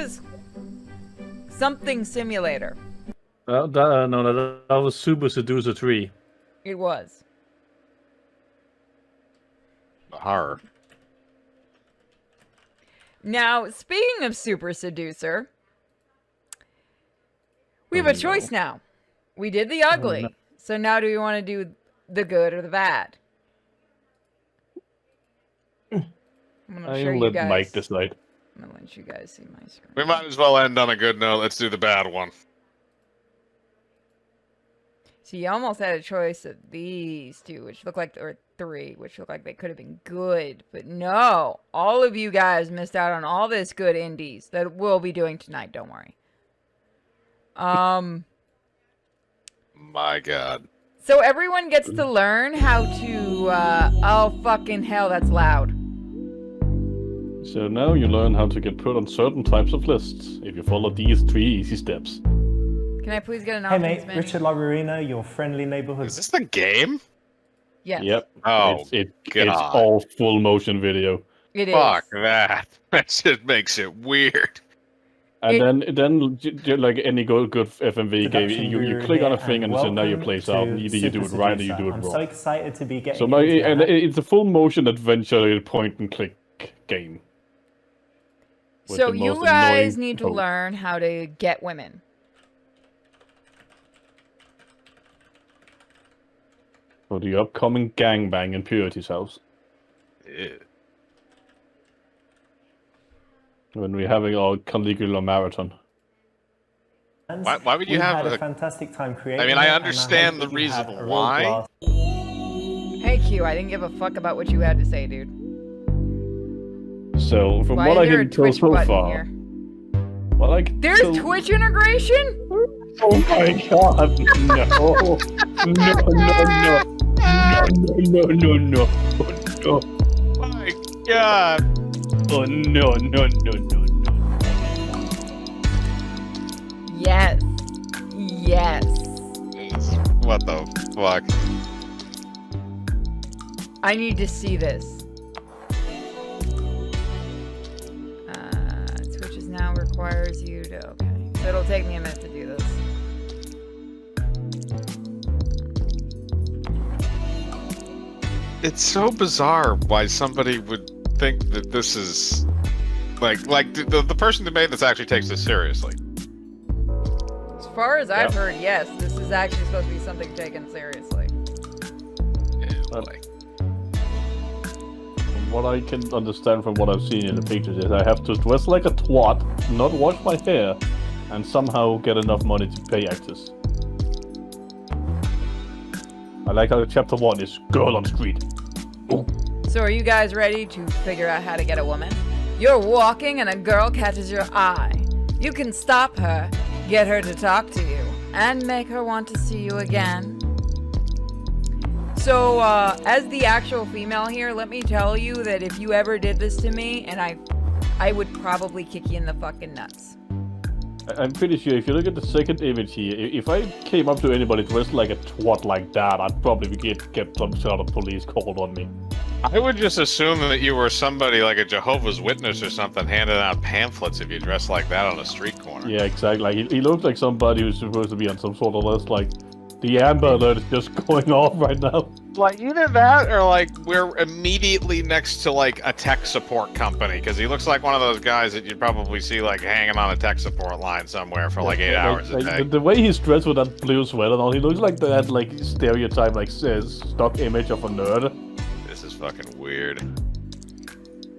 was something simulator. No, that was Super Seducer 3. It was. Horror. Now, speaking of Super Seducer, we have a choice now. We did the ugly. no. So now do we want to do the good or the bad? I'm going to show I'll you let guys. Mike decide. I'm going to let you guys see my screen. We might as well end on a good note. Let's do the bad one. So you almost had a choice of these two, which look like, or three, which look like they could have been good. But no, all of you guys missed out on all this good indies that we'll be doing tonight. Don't worry. My God. So everyone gets to learn how to, oh fucking hell, that's loud. So now you learn how to get put on certain types of lists if you follow these 3 easy steps. Can I please get an Hey options mate, menu? Richard Laurina, your friendly neighborhood. Is this the game? Yes. Yep. Oh, it's God. all full motion video. It is. Fuck that. That shit makes it weird. And then like any good FMV game, Production you guru click on a here, thing and it says now you welcome plays out. to Either you do it Super right or you Seducer. do it I'm wrong. so excited to be getting So into and that. it's a full motion adventure point and click game. with So the you most guys annoying need to code. learn how to get women. For the upcoming gangbang in Purity's house. Ew. When we're having our Caligula marathon. Why would you We've have had a a- fantastic time creating I mean, it, I and understand hope the that you have reason a real why. blast. Hey Q, I didn't give a fuck about what you had to say, dude. So from Why what is I there a can tell Twitch so button far, here? what I can There's tell- Twitch integration? Oh my god! No! No! No! My God. Oh no! No! Yes. Yes. What the fuck? I need to see this. Twitch now requires you to... Okay. So it'll take me a minute to do this. It's so bizarre why somebody would think that this is like the person who made this actually takes this seriously. As far as I've heard, yes, this is actually supposed to be something taken seriously. Ew, Well, like, From what I can understand from what I've seen in the pictures is I have to dress like a twat, not wash my hair, and somehow get enough money to pay actors. I like how chapter 1 is girl on street. Oh. So are you guys ready to figure out how to get a woman? You're walking and a girl catches your eye. You can stop her, get her to talk to you, and make her want to see you again. So, as the actual female here, let me tell you that if you ever did this to me, and I would probably kick you in the fucking nuts. I'm pretty sure if you look at the second image here, if I came up to anybody dressed like a twat like that, I'd probably get some sort of police called on me. I would just assume that you were somebody like a Jehovah's Witness or something handing out pamphlets if you dressed like that on a street corner. Yeah, exactly. Like, he looks like somebody who's supposed to be on some sort of list. Like, the Amber Alert is just going off right now. Like either that or like we're immediately next to like a tech support company because he looks like one of those guys that you'd probably see like hanging on a tech support line somewhere for like 8 hours a day. The way he's dressed with that blue sweater and all, he looks like that like stereotype, like stock image of a nerd. This is fucking weird.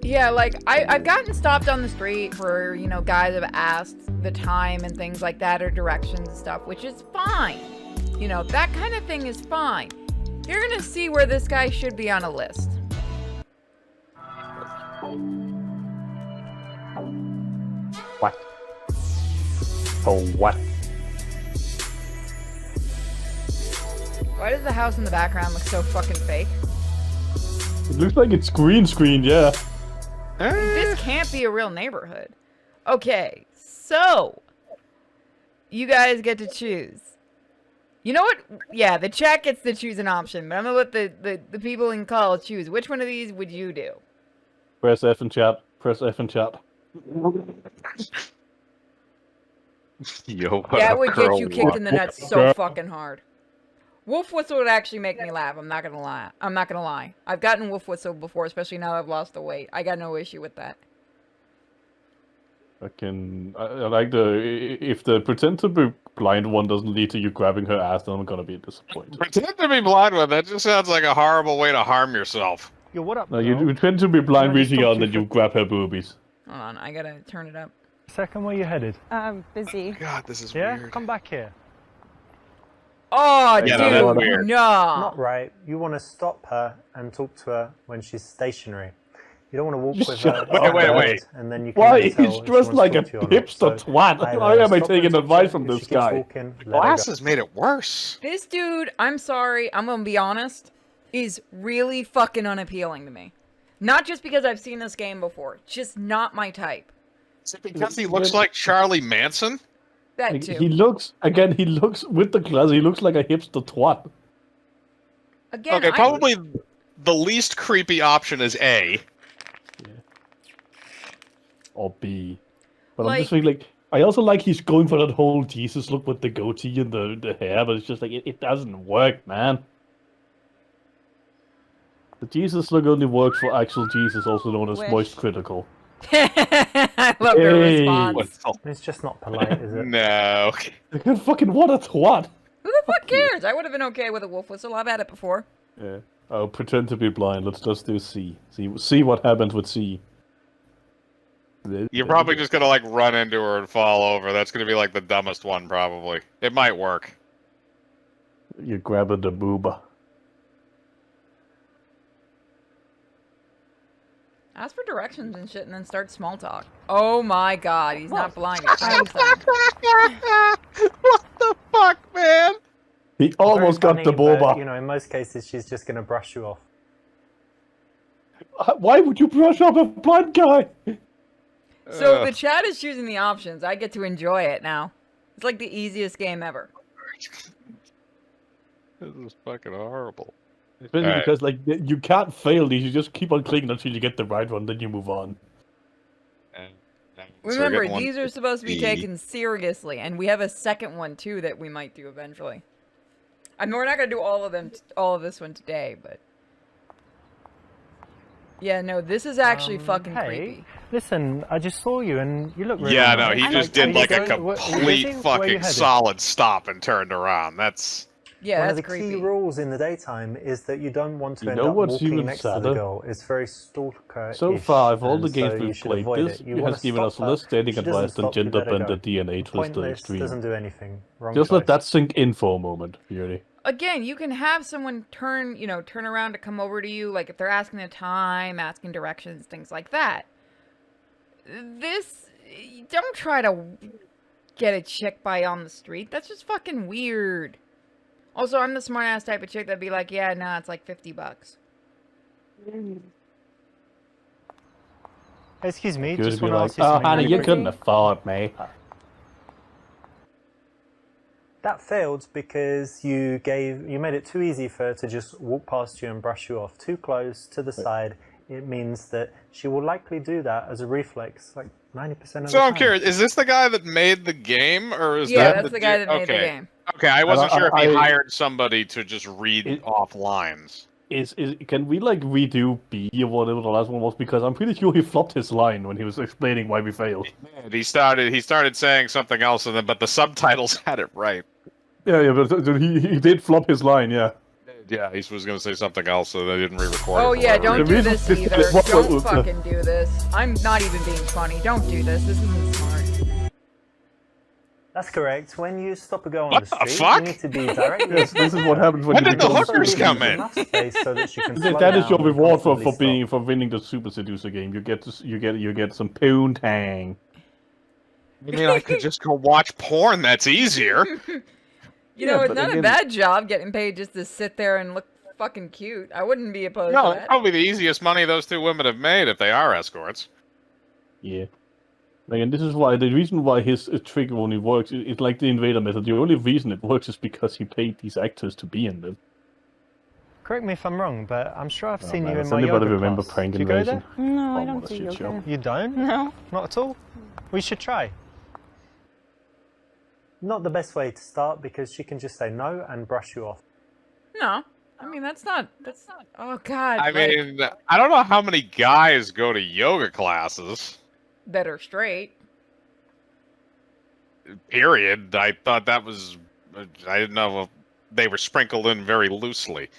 Yeah, like, I've gotten stopped on the street for, you know, guys have asked the time and things like that, or directions and stuff, which is fine. You know, that kind of thing is fine. You're gonna see where this guy should be on a list. What? Oh, what? Why does the house in the background look so fucking fake? It looks like it's green screened, yeah. This can't be a real neighborhood. Okay, so you guys get to choose. You know what? Yeah, the chat gets to choose an option, but I'm gonna let the people in call choose. Which one of these would you do? Press F in chat. Press F in chat. Yo, what That up, would girl? get you kicked in the nuts so Girl. fucking hard. Wolf whistle would actually make me laugh. I'm not gonna lie. I've gotten wolf whistle before, especially now that I've lost the weight. I got no issue with that. I like if the pretend to be blind one doesn't lead to you grabbing her ass, then I'm gonna be disappointed. Pretend to be blind with that just sounds like a horrible way to harm yourself. Yo, what up, No, girl? you pretend to be blind, Can I just reaching talk out, to and you then you grab her boobies. Hold on, I gotta turn it up. Second, where you headed? Busy. God, this is Yeah, weird. come back here. Oh, Yeah, dude, no, that's weird. Not no. right. You want to stop her and talk to her when she's stationary. You don't want to walk Just with shut her. up. Wait. And then you can Why? never tell He's if she dressed wants like to a talk to you or not. hipster So twat. either Why am I stop her taking and talk to advice her. from If this she keeps guy? walking, let her go. Glasses made it worse. This dude, I'm sorry, I'm gonna be honest, is really fucking unappealing to me. Not just because I've seen this game before, just not my type. Is it because he looks like Charlie Manson? That Like, too. he looks with the glasses. He looks like a hipster twat. Again, Okay, probably the least creepy option is A. Or B. But I'm Like- just thinking, like, I also like he's going for that whole Jesus look with the goatee and the hair, but it's just like, it doesn't work, man. The Jesus look only works for actual Jesus, also known as Wish. moist critical. I love her Hey. response. It's just not polite, is it? No. Like, fucking what a twat! Who the fuck cares? I would have been okay with a wolf whistle. I've had it before. Yeah. Oh, pretend to be blind. Let's just do C. See what happens with C. You're probably just gonna like run into her and fall over. That's gonna be like the dumbest one, probably. It might work. You're grabbing the booba. Ask for directions and shit and then start small talk. Oh my god, he's not blind. He's Frankenstein. What the fuck, man? He almost Very got the funny, but, boba. you know, in most cases, she's just going to brush you off. Why would you brush up a blind guy? So the chat is choosing the options. I get to enjoy it now. It's like the easiest game ever. This is fucking horrible. Especially Alright. because, like, you can't fail these. You just keep on clicking until you get the right one, then you move on. Remember, these are supposed to be B. taken seriously, and we have a second one too that we might do eventually. I mean, we're not gonna do all of them, all of this one today, but yeah, no, this is actually fucking hey, creepy. Listen, I just saw you and you look really Yeah, no, nice. he I'm just like, did are like you a going- Are you complete busy? Where you fucking headed? solid stop and turned around. That's Yeah, One of that's the creepy. key rules in the daytime is that you don't want to You end know up what's walking even next to the sadder? girl. It's very stalker. So far, of all the and games so you we've should played, avoid this it. You wanna has given us stop her. less dating She doesn't advice than stop you, let her gender-bended go. DNA The twist to pointless extreme. doesn't do anything. Wrong Just choice. let that sink in for a moment, Yuri. Again, you can have someone turn around to come over to you, like if they're asking the time, asking directions, things like that. This, don't try to get a chick by on the street. That's just fucking weird. Also, I'm the smart ass type of chick that'd be like, yeah, nah, it's like $50. Excuse me, Good just to be want to like, ask you oh, something honey, really you quick." couldn't afford me. That failed because you made it too easy for her to just walk past you and brush you off. Too close to the side. It means that she will likely do that as a reflex, like 90% of the time. so. I'm curious. Is this the guy that made the game, or is Yeah, that that's the guy that made the okay. game. Okay, I wasn't sure if he I- hired somebody to just read off lines. Can we like redo B or whatever the last one was? Because I'm pretty sure he flopped his line when he was explaining why we failed. And he started saying something else, and then but the subtitles had it right. Yeah, but he did flop his line, yeah. Yeah, he was going to say something else, so they didn't re-record. Oh it for yeah, whatever don't The do reason this this either. is what Don't was- fucking do this. I'm not even being funny. Don't do this. This isn't smart. That's correct. When you stop a girl on What the the street, fuck? you need to be directly. Yes, this is what happens when When you did the become hookers super come seducer. in? Enough space so that she can slow That is your down and reward for comfortably stop. winning the Super Seducer game. You get some poontang. I mean, I could just go watch porn. That's easier. You know, it's but not a again- bad job getting paid just to sit there and look fucking cute. I wouldn't be opposed No, to that's that. probably the easiest money those two women have made if they are escorts. Yeah. Like, and this is why the reason why his trick only works. It's like the invader method. The only reason it works is because he paid these actors to be in them. Correct me if I'm wrong, but I'm sure I've seen man, you in does my anybody yoga remember class. Prank Do you go Invasion? there? No, I Oh, don't what a do shit yoga. show. You don't? No. Not at all? We should try. not the best way to start because she can just say no and brush you off. No. I mean, that's not. Oh, God. I like, mean, I don't know how many guys go to yoga classes. that are straight. Period. I thought that was. I didn't know if they were sprinkled in very loosely.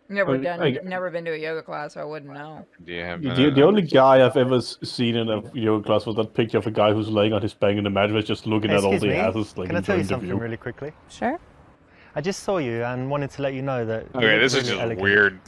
Never I- never been to a yoga class, so I wouldn't know. Do you have The only guy I've ever seen in a yoga class was that picture of a guy who's laying on his back in the mattress just looking Hey, at all excuse the me. asses like Can I tell you enjoying the something view. really quickly? Sure. I just saw you and wanted to let you know that. you Okay, look this is really just elegant. weird.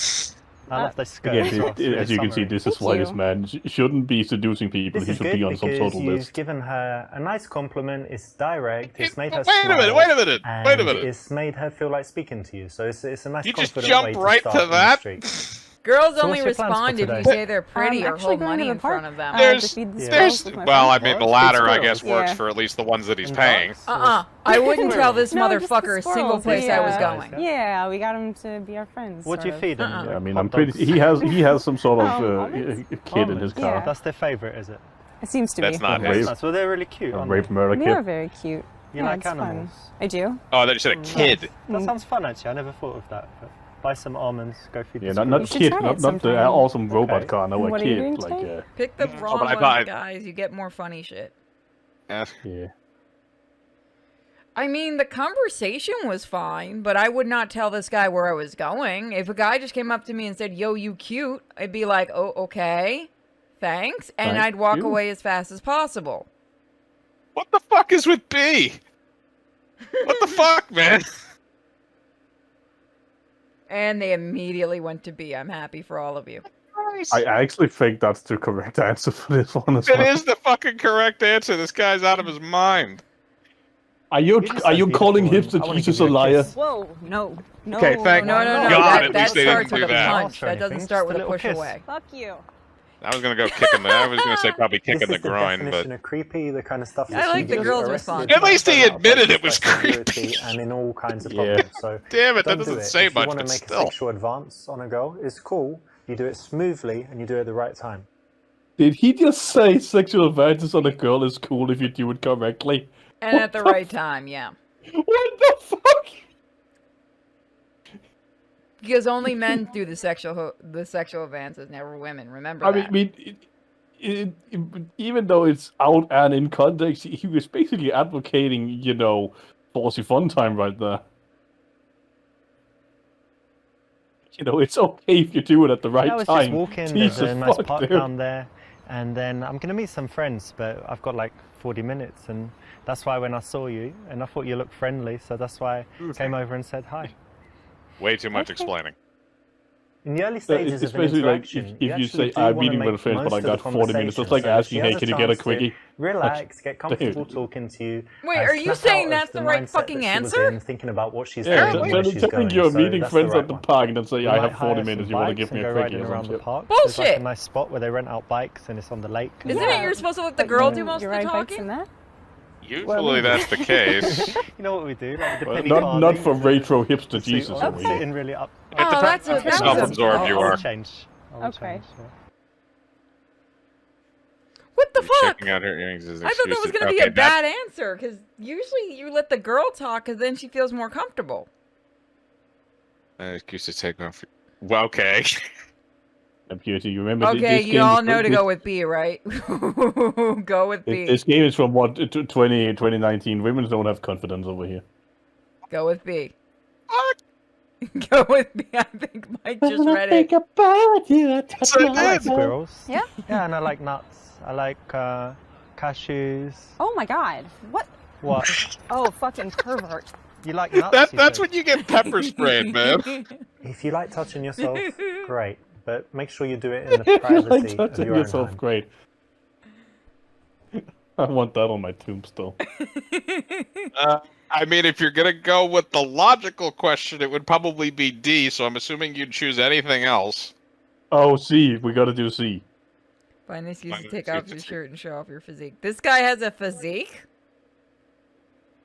I love this skirt. Again, as well. It's really as you can see, summery. this is Thank why you. this man shouldn't be seducing people. This He is should good be on some because sort of you've list. given her a nice compliment. It's direct. It's made her Wait a smile. minute, wait a minute, and wait a minute. It's made her feel like speaking to you. So it's a nice You just confident jump way right to to start in the that? street. Girls So only what's your plans for respond if you today? say they're pretty or actually hold going money to the in park. front of them. There's- to feed the Yeah. squirrels with my Well, I friends. mean, the What? latter, I Squirrels? guess, works Yeah. for at least the ones that he's And paying. ducks? I wouldn't tell this No, just the motherfucker a single squirrels. place I was Yeah. going. Yeah, we got him to be our friends. What do you sort of. feed them? Uh-uh. Yeah, I mean, Hot I'm pretty. dogs? He has some sort of Almonds? kid in his car. Yeah. That's their favorite, is it? It seems to That's be. not Rape. his. Nice. Well, they're really cute. A Aren't rape they? murder They are kid. very cute. You Yeah, like it's fun. animals? I do. Oh, I thought you said a kid. That sounds fun, actually. I never thought of that. But buy some almonds, go feed Yeah, the not You should kid, try it not the sometime. awesome robot Okay. car. No, And a what are you kid. doing Like, today? Pick the wrong but I one, thought- guys. You get more funny shit. Eh. yeah. I mean, the conversation was fine, but I would not tell this guy where I was going. If a guy just came up to me and said, "Yo, you cute," I'd be like, "Oh, okay, thanks," and Thank I'd walk you. away as fast as possible. What the fuck is with B? What the fuck, man? And they immediately went to B. I'm happy for all of you. I actually think that's the correct answer for this one as It well. is the fucking correct answer. This guy's out of his mind. Are you It just are says you calling beautiful, hipster I wanna Jesus give a you a liar? kiss. Whoa, no. Okay, thank No, God, that, at that least they didn't starts with do a that. punch. Or That doesn't anything, start just with a a little push kiss. away. Fuck you. I was gonna go kicking the. I was gonna say probably This kicking is the the groin, definition but of creepy, the kind of stuff. I that like she the gets girl's arrested response. At least he for admitted it was sexuality creepy. and in all kinds of Yeah. problems. So damn it, that don't do doesn't it. say If much, you want to but make a still. sexual advance on a girl, it's cool. You do it smoothly and you do it at the right time. Did he just say sexual advances on a girl is cool if you do it correctly? And at the right time, yeah. What the fuck? Because only men do the sexual advances, never women. Remember I that. mean, even though it's out and in context, he was basically advocating, you know, Bossy Fun Time right there. You know, it's okay if you do it at the right I was time. just walking. Jesus There's a nice fuck, park dude. down there, and then I'm gonna meet some friends, but I've got like 40 minutes, and that's why when I saw you, and I thought you looked friendly, so that's why I came over and said hi. Way too much explaining. In the early So stages it's of an basically like interaction, if you actually say do I'm wanna meeting with make friends, but I most of got the 40 minutes. It's like conversation, so asking, she hey, has can you get a chance to quickie? Relax, get comfortable Dude. talking to you. Wait, are you snap saying out of that's the right mindset fucking that she was answer? in, thinking about what she's Yeah, doing and so where so she's telling going. you're So meeting that's friends the at right the one. park and then say, We I might have 40 hire minutes, some you want to bikes give me and a go quickie riding or around the something. park. There's like a Bullshit. nice spot where they rent out bikes and it's on the lake. Isn't Yeah. it you're supposed to let the girl do most You of the ride bikes talking? in that? Usually that's the case. You know what we do? Like the Well, penny not farthing, for the- retro hipster the Jesus. seat are on, we? sitting really up. Oh, that's a How that was self-absorbed a, you I'll are. change. I'll Okay. change, yeah. What the fuck? Checking out her earrings is I thought that was excuses. gonna be Okay, a bad answer because usually you let the girl talk because then she feels more comfortable. Excuse to take off. Well, okay. Beauty, you remember Okay, this you game all is- know to this- go with B, right? Go with B. This game is from what 2019. Women don't have confidence over here. Go with B. What? Go with B. I think Mike just read it. about you. I touch So my I I like did. squirrels. Yeah? Yeah, and I like nuts. I like cashews. Oh my god. What? What? Oh, fucking pervert. You like nuts? you That's said. when you get pepper sprayed, man. If you like touching yourself, great. But make sure you do it in the You privacy like of touching your own yourself, home. great. I want that on my tombstone. I mean, if you're gonna go with the logical question, it would probably be D. So I'm assuming you'd choose anything else. Oh, C. We gotta do C. Find this use to Find take an off excuse your to- shirt and show off your physique. This guy has a physique?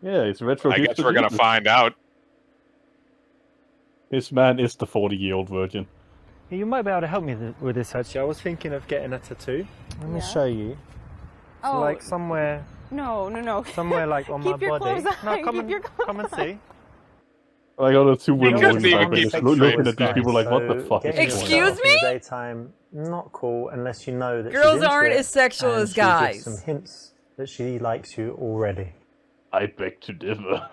Yeah, it's retro. I guess hipster we're gonna Jesus. find out. This man is the 40-year-old virgin. You might be able to help me with this actually. I was thinking of getting a tattoo. Let me Yeah. show you. So Oh, like somewhere No. Somewhere like on Keep my your body. clothes No, on, come keep and your clothes come and see. I got the two women Because walking the- back, keep- just looking at these people like, what the So fuck is getting going Excuse on? yourself in the daytime, not cool unless you know that Girls she's into aren't it as sexual and as she gives guys. some hints that she likes you already. I beg to differ.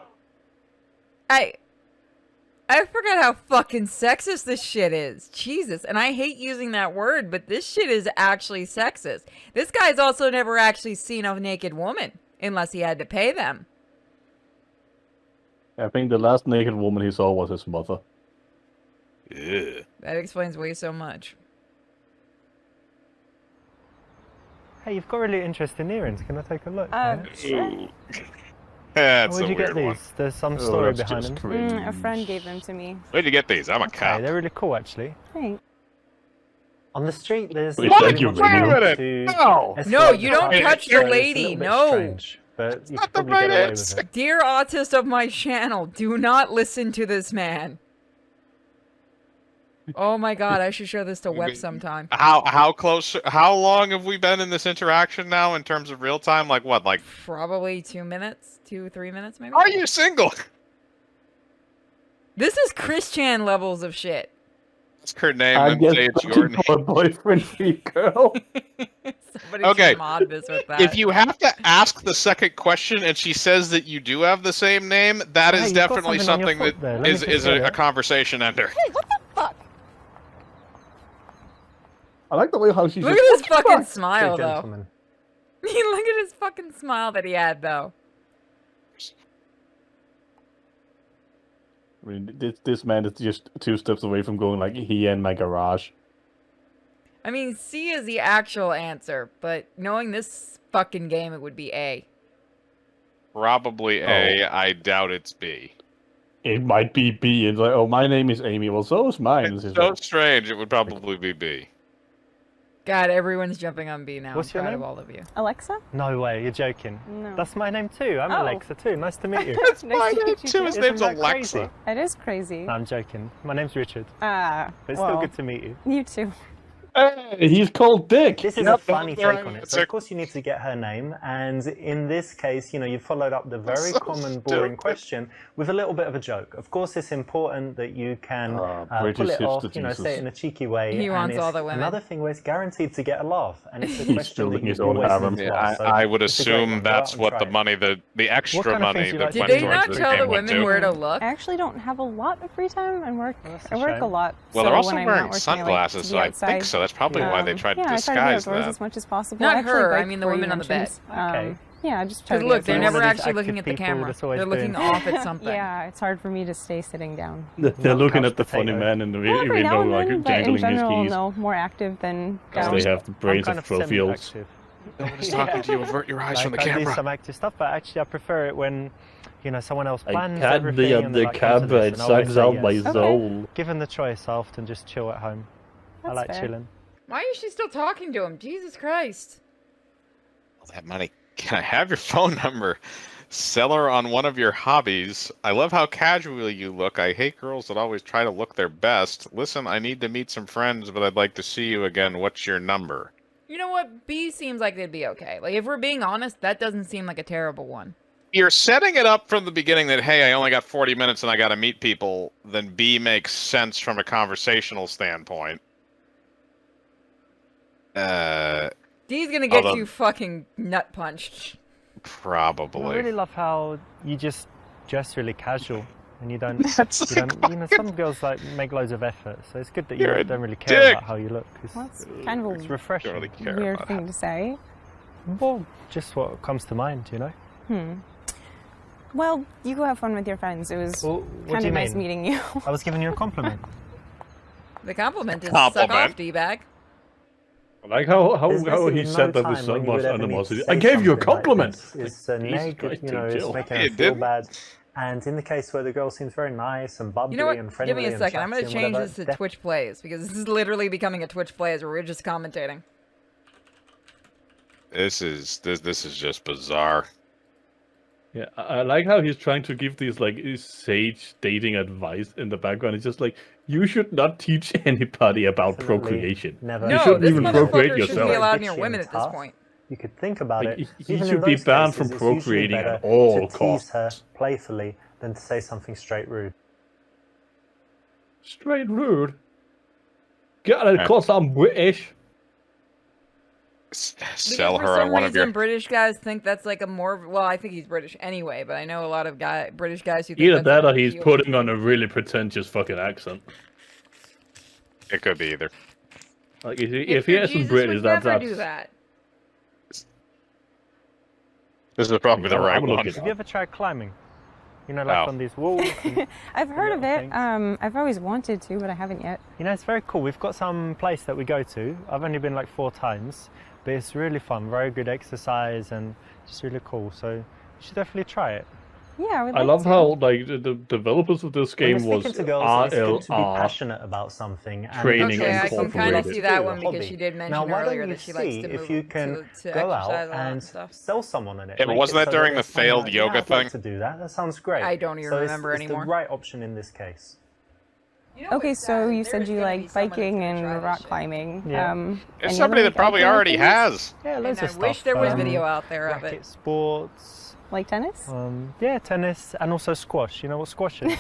I forgot how fucking sexist this shit is. Jesus. And I hate using that word, but this shit is actually sexist. This guy's also never actually seen a naked woman, unless he had to pay them. I think the last naked woman he saw was his mother. Yeah. That explains way so much. Hey, you've got really interesting earrings. Can I take a look? Sure. That's Where'd a you get weird these? one. There's some Oh, story that's behind just them. cringe. A friend gave them to me. Where'd you get these? I'm a Okay, cop. they're really cool actually. Thanks. On the street, there's Wait, nothing thank you, much Wait a more minute. to No. escalate No, the you don't fight. touch the It's a lady, little bit no. strange, but you not could the probably right get away answer. with it. Dear autist of my channel, do not listen to this man. Oh my god, I should show this to Web sometime. How close? How long have we been in this interaction now in terms of real time? Like what? Like, Probably 2 minutes, 3 minutes maybe. are you single? This is Christian levels of shit. Ask her name I and guess say it's your looking name. for a boyfriend for you, girl. Somebody Okay. should mod this with that. If you have to ask the second question and she says that you do have the same name, that Hey, is you've got definitely something on something your that foot there. Let me is just is get a it. conversation ender. Hey, what the fuck? I like the way how she's Look just, at his fucking Good smile, though. gentleman. Look at his fucking smile that he had, though. I mean, this man is just 2 steps away from going like, he in my garage. I mean, C is the actual answer, but knowing this fucking game, it would be A. Probably A. I doubt it's B. It might be B. It's like, oh, my name is Amy. Well, so is mine. It's It's so like, strange. It would probably be B. God, everyone's jumping on B now. What's I'm your proud name? of all of you. Alexa? No way, you're joking. No. That's my name too. I'm Oh. Alexa too. Nice to meet you. That's Nice my to name meet you too. too. His Isn't name's that Alexa. crazy? It is crazy. No, I'm joking. My name's Richard. Ah, But it's well, still good to meet you. you too. hey, he's called Dick. This is Yep, a funny that's the right take on it. So answer. of course you need to get her name, and in this case, you know, you followed up the very So common, boring stupid. question with a little bit of a joke. Of course, it's important that you can British pull it off, hipster you know, say it Jesus. in a cheeky way. He and wants it's all the women. Another thing where it's guaranteed to get a laugh, and it's a He's question that building you his own always harem. need to Yeah, ask. So I would it's a great assume one. Go out that's and what try the it. money, the extra kind of money things you that like to went Did they towards not this tell game the went women to. where to look? I actually don't have a lot of free time and work. That's I a work shame. a lot. Well, so they're also when I'm wearing not working, I like sunglasses, to so be I think outside. so. That's probably why they tried to yeah, I disguise try to be outdoors that. as much as possible. Not I actually her, I bike mean the before you women on the mentioned. Okay. Yeah, I just try to Because be look, they're outside. never one of these actually looking active at the people camera. that's always They're looking been- off at something. Yeah, it's hard for me to stay sitting down. They're Not looking couch at the funny potato. man in the Well, every now window, and like then, but in jangling his general, keys. no, more active than Because down. they have the I'm brains kind of of 12-year-olds. semi-active. No one is talking to you. Avert your eyes from the I do camera. some active stuff, but actually I prefer it when, you know, someone else I plans can't everything be and on they're the like, "Come to camera, this," it and I always sucks say out my yes. soul. Given the choice, I often just chill at home. I That's like fair. chilling. Why is she still talking to him? Jesus Christ. All that money. Can I have your phone number? Seller on one of your hobbies. I love how casual you look. I hate girls that always try to look their best. Listen, I need to meet some friends, but I'd like to see you again. What's your number? You know what? B seems like they'd be okay. Like, if we're being honest, that doesn't seem like a terrible one. You're setting it up from the beginning that, hey, I only got 40 minutes and I got to meet people. Then B makes sense from a conversational standpoint. D's gonna get Hold on. you fucking nut punched. Probably. I really love how you just dress really casual and you don't. That's You don't. You know, some girls like make loads of effort, so it's good that You're you a don't really care dick. about how you look. 'Cause Well, that's kind of it's a refreshing. Don't really care weird about thing to say. Well, just what comes to mind, you know. Well, you go have fun with your friends. It was Well, what kind do you of nice mean? meeting you. I was giving you a compliment. The compliment is suck Compliment. off, D-bag. I like how There's basically he no said that with time so when you much would ever need to animosity. say I gave you a something like compliment. this. It's Like, Jesus negative, Christ, you know, dude, it's chill. making You her feel didn't. bad. And in the case where the girl seems very nice and bubbly You know what? and friendly Give me a and second. I'm gonna chatty and change whatever, this to Twitch Plays because this is literally becoming a Twitch Plays where we're just commentating. This is just bizarre. Yeah, I like how he's trying to give these like sage dating advice in the background. It's just like, you should not teach anybody about Definitely procreation. never. You No, shouldn't this even procreate motherfucker shouldn't yourself. be allowed Bitchy near and women at this tough. point. you could think about Like, it. he Even should in be those banned cases, from it's usually procreating better at all to tease her costs. playfully than to say something straight rude. Straight rude. Get it, cause I'm British. Sell Because her for on some one of reason, your. British guys think that's like a more. Well, I think he's British anyway, but I know a lot of British guys who think Either that's that like or he's appealing. putting on a really pretentious fucking accent. It could be either. Like, if he Victor has some Jesus British, would never that's... do that. This is probably the I right would look one. it Have you ever tried climbing? You know, like Oh. on these walls. And, I've heard of it. things. I've always wanted to, but I haven't yet. you know, it's very cool. We've got some place that we go to. I've only been like 4 times, but it's really fun. Very good exercise and just really cool. So you should definitely try it. Yeah, I would I like love to. how like the developers of this When game we're was speaking to girls, it's good to be RLR. passionate about something. And Training Okay, I can kind of Incorporated. see that Do a one because hobby. she did mention Now, why earlier don't you that she likes see to move if you can to go exercise out a lot and and stuff. sell someone on it? Yeah, but Make wasn't it that so during they the find failed out, yoga yeah, I'd like thing? to do that. That sounds great. I don't even So remember it's anymore. the right option in this case. Okay, so you said you like biking and rock climbing. Yeah. Any There's somebody other that probably outdoor already things? has. Yeah, And loads I of stuff. wish there was video out there of racket it. sports. Like tennis? Yeah, tennis and also squash. You know what squash is?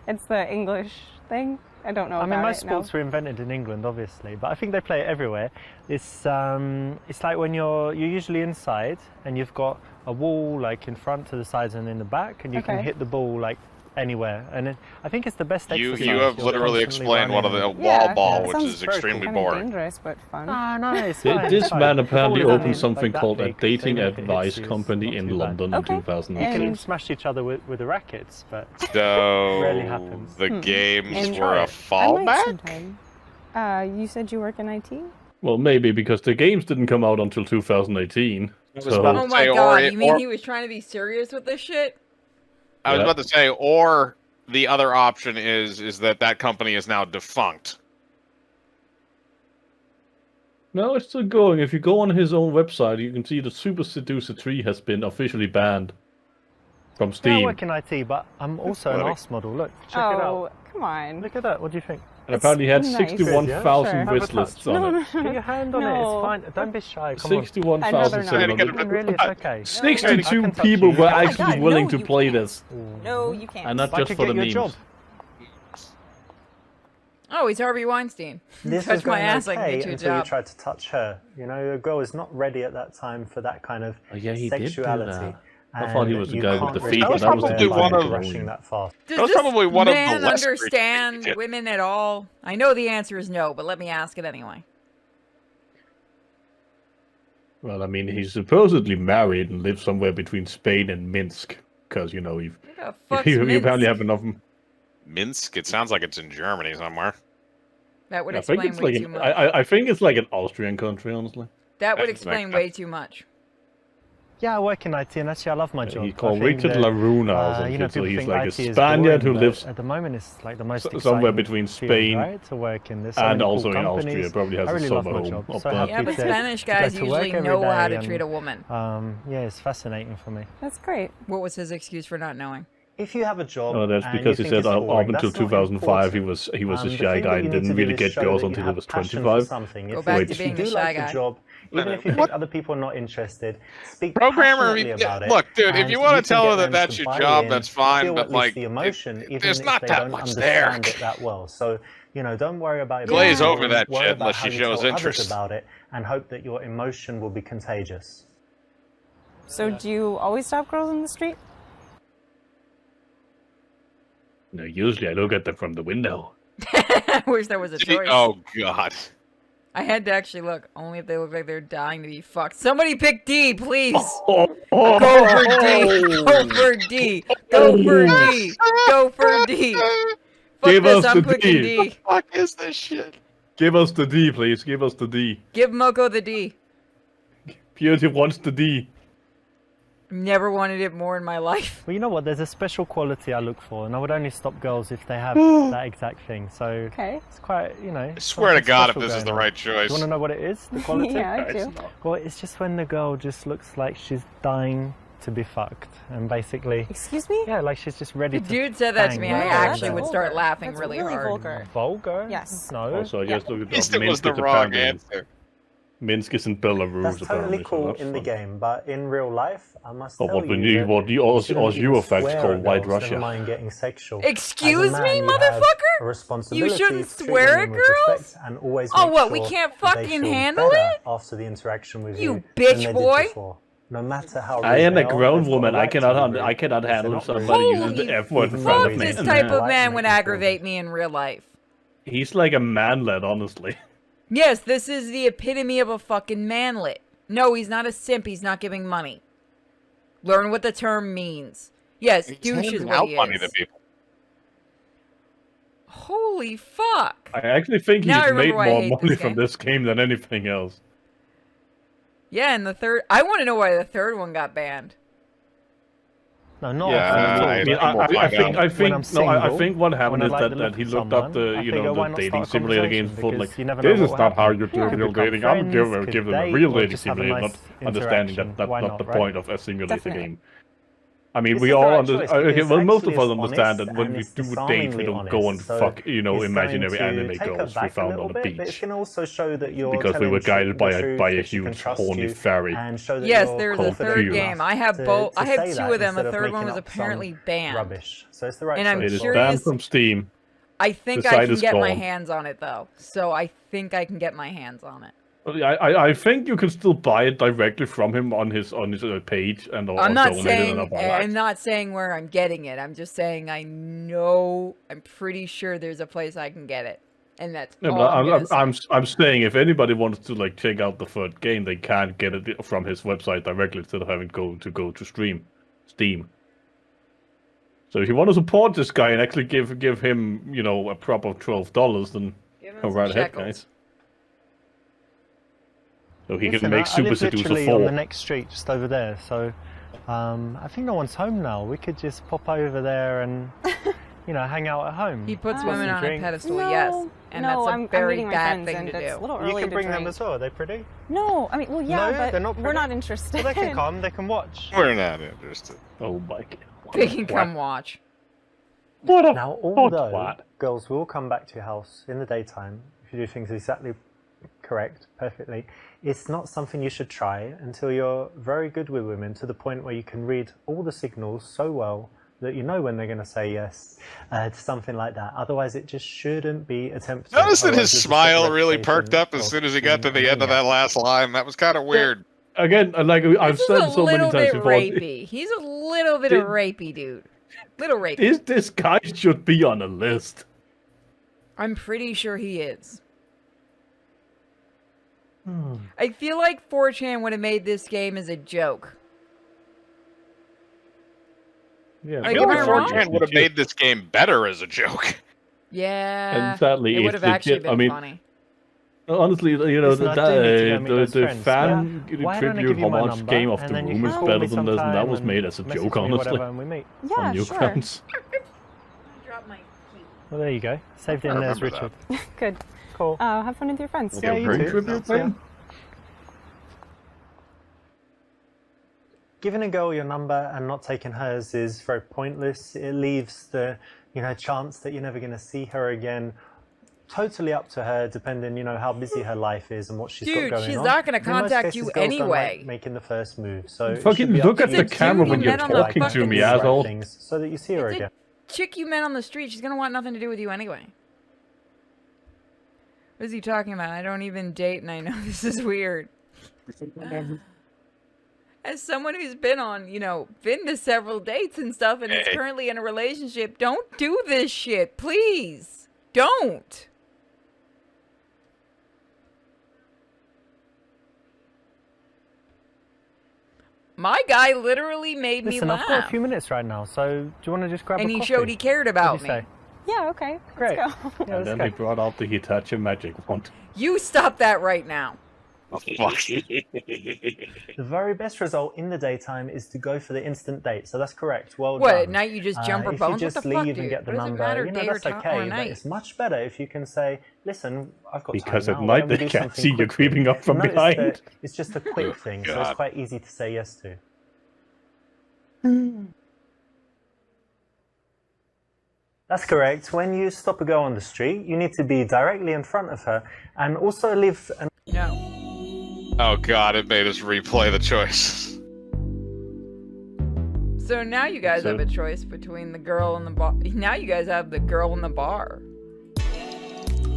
It's the English thing. I don't know I about mean, most it, no. sports were invented in England, obviously, but I think they play it everywhere. It's like when you're usually inside and you've got a wall like in front, to the sides, and in the back, and you can Okay. hit the ball like anywhere. And I think it's the best You exercise. have You're literally constantly explained one of the running. wall Yeah, ball, that which sounds is very extremely Kind of boring. dangerous, but fun. No, it's fine. This it's fine. man The apparently ball is opened only, something like, called that a big, so dating even if it hits advice you, it's company not in too bad. London Okay. in You 2002. can smash each other with the rackets, but So Rarely happens. the games And were try a it. I might fallback. sometime. You said you work in IT? Well, maybe because the games didn't come out until 2018. was So about Oh to my say, god, or you mean or- he was trying to be serious with this shit? I was Yeah. about to say, or the other option is that company is now defunct. no, it's still going. If you go on his own website, you can see the Super Seducer 3 has been officially banned from yeah, I Steam. work in IT, but I'm also an Funny. arse model. Look, check it out. Oh, come on. Look at that. What do you think? And apparently had nice. 61,000 Sure. wish Have a touch. lists on it. Put your hand on it. No. It's fine. Don't be shy. Come on. 61,000 I'd sold rather on not. Get it. it. Really, it's okay. 62 I can touch people you. were Oh my actually God, willing no, to you play can't. this, No, you can't. and not I just could for get the you a memes. job. Oh, he's Harvey Weinstein. This Touch was my going ass, I can okay get you a until you job. tried to touch her. You know, a girl is not ready at that time for that kind of Oh, yeah, he did do sexuality. that. I thought he And was the you guy with can't the really feet, but touch that was her probably by one of- rushing that fast. Does That was this probably one of the man less understand restricted. women at all? I know the answer is no, but let me ask it anyway. Well, I mean, he's supposedly married and lives somewhere between Spain and Minsk, because, you know, Who the fuck's you apparently Minsk? have enough... Minsk. It sounds like it's in Germany somewhere. That would I think explain it's way like too much. I think it's like an Austrian country, honestly. That would That makes explain sense. way too much. Yeah, I work in IT, and actually, I love my job. He's I called think Richard that, Laruna or something, you know, so people he's think like a IT is Spaniard boring, who but lives at the moment it's like the most somewhere exciting between field, Spain right, to work in. There's so and many also cool in Austria. companies. Probably has I a really love my summer job. home up So there. happy Yeah, but to- Spanish to go guys to work usually every know how day to treat and, a woman. Yeah, it's fascinating for me. That's great. What was his excuse for not knowing? If you have a job, Oh, that's and because you he think said it's up boring, until that's not 2005 he important. was a The shy thing guy that and you need didn't to really do is get show girls that until you he have was passion for 25. something. Go If back you- to if being you a do shy like guy. the job, even if you What? think other people are not interested, speak Programmer, passionately about it. look, dude, if and you want to can tell get her that them that's to your buy job, in, that's fine. feel But at least like, the emotion, even there's if not they that don't much there. understand it that well. So, you know, don't worry about it. Glaze being over boring, that worry shit about unless how she you shows tell interest. others about it, and hope that your emotion will be contagious. So do you always stop girls in the street? No, usually I look at them from the window. I wish there was a choice. Oh god. I had to actually look. Only if they look like they're dying to be fucked. Somebody pick D, please. Oh, Go for D. Go for D. Go for D. Go for D. Fuck Give this, us I'm the picking D. D. Fuck is this shit? Give us the D, please. Give us the D. Give Moko the D. Purity wants the D. Never wanted it more in my life. Well, you know what? There's a special quality I look for, and I would only stop girls if they have that exact thing. So Okay. it's quite, you know. I swear to something God, if special this is going the on. right Do choice. you want to know what it is? The quality? Yeah, I do. Well, it's just when the girl just looks like she's dying to be fucked, and basically, Excuse me? yeah, like she's just ready The to. dude said that to bang. me. No, I that's actually would start vulgar. laughing That's really really hard. vulgar. Vulgar? Yes. No. Also, I just looked At least up it was Minsk the is wrong apparently- answer. Minsk is in Belarus, That's totally apparently. cool so that's in the fun. game, but in real life, I must Oh, tell what the you what the Eurofacts swear call at White girls, never Russia. mind getting sexual. As a Excuse man, me, you have motherfucker? a responsibility shouldn't to treat swear women at with girls? respect and always Oh, make what, we sure can't that they fucking feel handle better it? after the interaction with You you bitch than they boy. did before. No matter how rude I am they a are, grown they've got a woman. right to be rude. I cannot If they're handle not somebody rude, uses the Holy F word in even front though of fuck, we me. this just type of polite, man make would them feel aggravate good. me in real life. He's like a manlet, honestly. Yes, this is the epitome of a fucking manlet. No, he's not a simp. He's not giving money. Learn what the term means. Yes, He's douche is handing what out he money is. to people. Holy fuck. I actually think Now I he's remember made why I more hate money this from game. this game than anything else. Yeah, and the third... I want to know why the third one got banned. No, not Yeah, often at all. I I mean, think we'll find out. I When I'm think, no, I single, think what happened when I is like the that look he of looked up someone, the, I you figure, know, why the not dating start a simulator conversation? games for like, Because you never know this what is will not how happen. you do Yeah. real Become dating. I'm friends, give them a date, real or dating just have a simulator, nice not understanding that interaction. that's Why not the not, right? point of a simulator Definitely. game. I mean, This we is the all right understand. choice Okay, because well, most actually of us it's understand honest that when and we it's do dates, we disarmingly don't go and honest. So fuck, you know, it's going imaginary to anime take her girls we back a found little on the bit, but it's beach going to also show that you're because we were telling guided by the truth, a that she can huge trust horny you, fairy. and show that Yes, you're there's a called third Q. game. I enough have to- both. to I have say two that of them. The instead of third one making was up some apparently banned. Rubbish. So it's the right And I'm choice. It is curious- banned from Steam. I think The I site can is get my gone. hands on it, though. So I think I can get my hands on it. I think you can still buy it directly from him on his page and or I'm not donate it and saying buy that. I'm not saying where I'm getting it. I'm just saying I know. I'm pretty sure there's a place I can get it, and that's Yeah, all but I'm gonna say. I'm saying if anybody wants to like check out the third game, they can get it from his website directly instead of having go to Steam. So if you want to support this guy and actually give him, you know, a proper $12, then Give him go some right ahead, shekels. guys. So he Listen, can make I Super live Seducer literally on the 4. next street, just over there. So I think no one's home now. We could just pop over there and, you know, hang out at home. He puts Have women some on a drinks. pedestal, No, yes, and no, that's a I'm very meeting my bad friends, thing and to it's do. a little You early can to bring them drink. as well. Are they pretty? No, I mean, well, yeah, No, but they're not we're pretty. not interested. Well, they can come. They can watch. We're not interested. Oh my god. They can come watch. What a Now, hot although twat. girls will come back to your house in the daytime if you do things exactly correct, perfectly, it's not something you should try until you're very good with women to the point where you can read all the signals so well that you know when they're going to say yes to something like that. Otherwise, it just shouldn't be attempted. Notice that Otherwise, his it's just a smile really reputation perked up as of soon as he got to the being end of a that last line. That was kind of weird. Again, like I've This is said a so many little times bit before, rapey. He's a little bit of rapey, dude. Little rapey. this guy should be on a list. I'm pretty sure he is. I feel like 4chan would have made this game as a joke. Yeah, Like, I feel am like I wrong? 4chan would have made this game better as a joke. Yeah. And sadly, it would it's have actually legit. been I mean, funny. honestly, you know, Listen, I do need to go meet those the friends, fan but why don't I tribute give you my homage number, game of and the then you room can is call better me than this, and that sometime was and made as a message joke, me, honestly, whatever, and we meet. Yeah, on sure. Newgrounds. Drop my key. Well, there you go. Saved it I in there's remember Richard. Good. Cool. Have fun with your friends. Yeah, you Drink too. tribute Yeah. thing? Giving a girl your number and not taking hers is very pointless. It leaves the, you know, chance that you're never going to see her again totally up to her, depending, you know, how busy her life is and what she's Dude, got going she's on. not gonna In most contact cases, you girls don't anyway. like making the first move, so it Fucking should be look up at to the you camera dude when you you're met on the talking to fucking me, do the right asshole. things so that you see her It's a again. chick you met on the street, she's gonna want nothing to do with you anyway. What is he talking about? I don't even date and I know this is weird. As someone who's been on, you know, been to several dates and stuff and is Hey. currently in a relationship, don't do this shit, please. Don't. My guy literally made me Listen, I've got a laugh. few minutes right now, so do you want to just grab And a he coffee? showed he cared What'd about you me. say? Yeah, okay. Great. Let's go. Yeah, And then let's he go. brought out the Hitachi Magic Wand. You stop that right now. Oh, fuck. The very best result in the daytime is to go for the instant date, so that's correct. Well What, done. at night you just jump her If bones? you What just the fuck, leave dude? and get the What does it number, matter, you know, day or that's time or okay. But night? it's much better if you can say, "Listen, I've got Because time at now. night why don't we they do can't something see you quickly?" creeping up from Notice behind. that it's just a quick thing, so it's God. quite easy to say yes to. That's correct. When you stop a girl on the street, you need to be directly in front of her and also leave an No. Oh god, it made us replay the choice. So now you guys So- have a choice between the girl and the bar. Now you guys have the girl in the bar.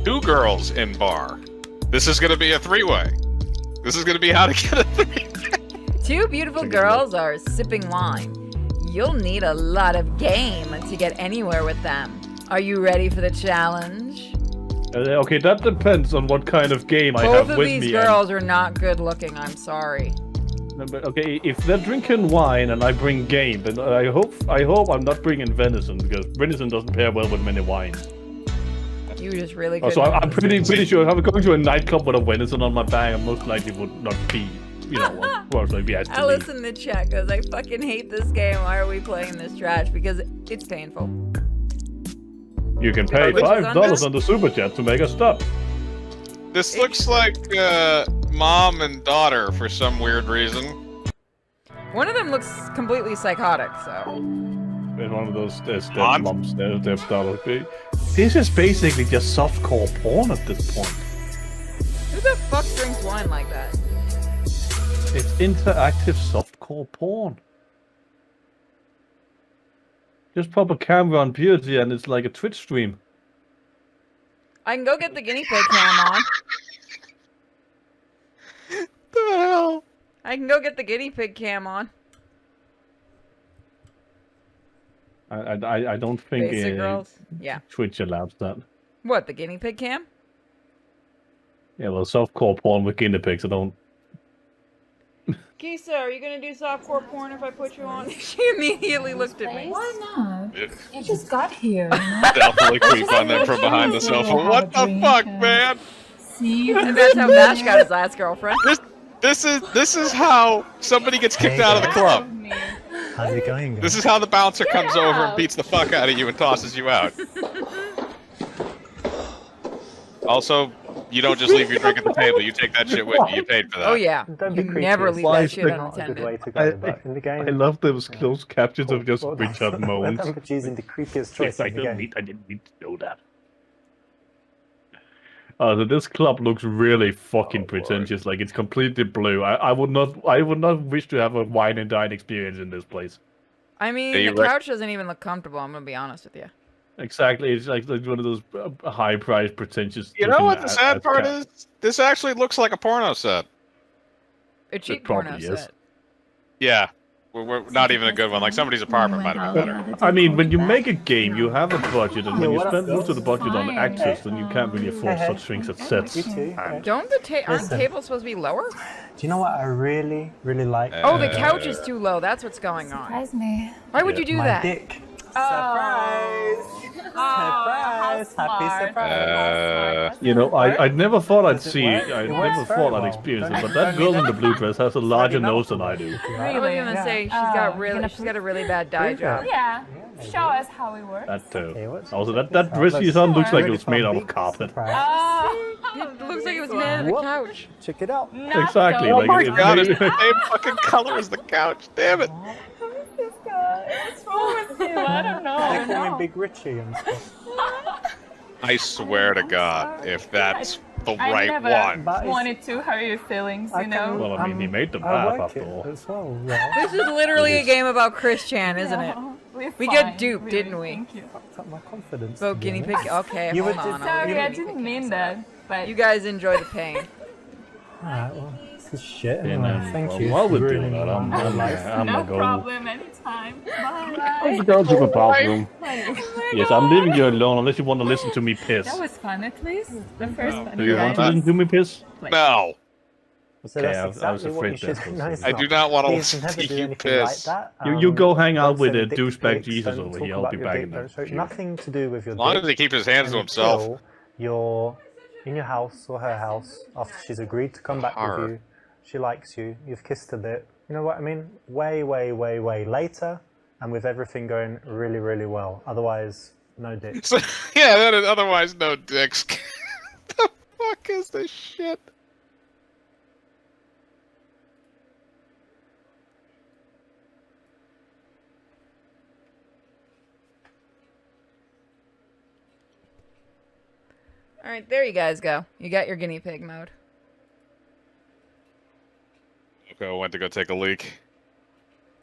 2 girls in bar. This is gonna be a 3-way. This is gonna be how to get a 3-way. 2 beautiful girls are sipping wine. You'll need a lot of game to get anywhere with them. Are you ready for the challenge? Okay, that depends on what kind of game I Both have of with these me. girls are not good looking, I'm sorry. But okay, if they're drinking wine and I bring game, then I hope I'm not bringing venison because venison doesn't pair well with many wines. You just really Oh, good. so I'm pretty sure if I'm going to a nightclub with a venison on my bag, I most likely would not be, most likely be asked to Alice leave. in the chat goes, I fucking hate this game. Why are we playing this trash? Because it's painful. You can pay Which is on $5 this? on the super chat to make us stop. This looks like mom and daughter for some weird reason. One of them looks completely psychotic, so. It's one of those step Aunt? moms, step. This is basically just softcore porn at this point. Who the fuck drinks wine like that? It's interactive softcore porn. Just pop a camera on Beauty and it's like a Twitch stream. I can go get the guinea pig cam on. The hell? I can go get the guinea pig cam on. I don't think Basic girls. Yeah. Twitch allows that. What, the guinea pig cam? Yeah, well, softcore porn with guinea pigs, I don't... Kisa, are you gonna do softcore porn if I put you on? She immediately looked at me. Why not? It- You just got here, you know? Definitely creep on them from behind the sofa. What the fuck, man? See? And that's how Bash got his last girlfriend. This is how somebody gets kicked Hey, out of the guys. club. How's it going, guys? This is how the bouncer comes over and beats the fuck out of you and tosses you out. Also, you don't just leave your drink at the table. You take that shit with you. You paid for that. Oh yeah. Don't be You creepy. never leave Why that is shit the- Not a good way unattended. to go, but in the game... I love those closed captions of just Richard moans. I'm choosing the creepiest choice I in the game. didn't need to know that. So this club looks really fucking pretentious. Like it's completely blue. I would not wish to have a wine and dine experience in this place. I mean, Yeah, you the rec- couch doesn't even look comfortable, I'm gonna be honest with you. Exactly, it's like one of those high-priced, pretentious. You know looking what the ass sad part cat- is? This actually looks like a porno set. A cheap probably porno is. set. Yeah. We're not even a good one. Like somebody's apartment might have been better. I mean, when you make a game, you have a budget, and when you what up, spend most of the girls? budget on Fine. access, then you can't really afford Hey. such things as sets. You too. And Don't the aren't Listen. tables supposed to be lower? Do you know what I really, really like? Oh, the couch is too low. That's what's going on. Surprise me. Why would Yeah. you do My that? dick. Oh. Surprise! How Surprise! Happy smart. surprise! You know, I never thought I'd Does it see, work? I It never works thought very I'd well. experience it, Don't- but that don't girl mean in the blue dress has a larger Slightly nose than not I do. I was Really? gonna Yeah. say she's Oh, got you're really gonna she's got a really bad dye Prove job. it. Yeah. Yeah, Show us how it works. That too. Okay, what's- Also, check that this out. dress she's on looks like it Ready was for made a out big of carpet. surprise? Oh. It looks like it was made out of the Whoop. couch. Check it out. Not Exactly, so like, Oh my it- god, it- it's the same fucking color as the couch. Damn it. This guy. What's wrong with him? I don't know. I They don't call me know. Big Richie and stuff. I swear to God, if that's the I right never one. But it's- wanted to hurt your feelings, I you know? can- Well, I mean, he made the I bath like after it all. as well. Yeah. This is literally a is. game about Chris Chan, isn't it? Yeah, we're We fine, get duped, really. didn't we? Thank you. Fucked up my confidence. Vote to be guinea pig. honest. Okay, You hold were on. just- I'll Sorry, do I guinea pig didn't mean cam. that. But You guys enjoy the pain. Alright, well, this is shit. And Anyway, then, thank well, you. while for we're doing ruining that, I'm my life. gonna no go. problem anytime. I'm Bye. gonna go to the bathroom. Bye. Yes, I'm leaving you alone unless you want to listen to me piss. That was fun, at least. The first one. Do you want to guys. listen to me piss? No. So Okay, that's I was exactly what afraid you should that do. was No, it. it's I not. do not want to Please listen never to do you anything like piss. that. You go hang out don't with send the dick douchebag pics, Jesus don't over talk here. I'll about be your back dick, in don't a show few. nothing to do with your As long dick as he keeps his hands to himself. until you're in your house or her house after she's agreed to come back Horror. with you. She likes you. You've kissed a bit. You know what I mean? Way, way, way, way later, and with everything going really, really well. Otherwise, no dick. So, yeah, that is otherwise no dicks. The fuck is this shit? All right, there you guys go. You got your guinea pig mode. Coco went to go take a leak.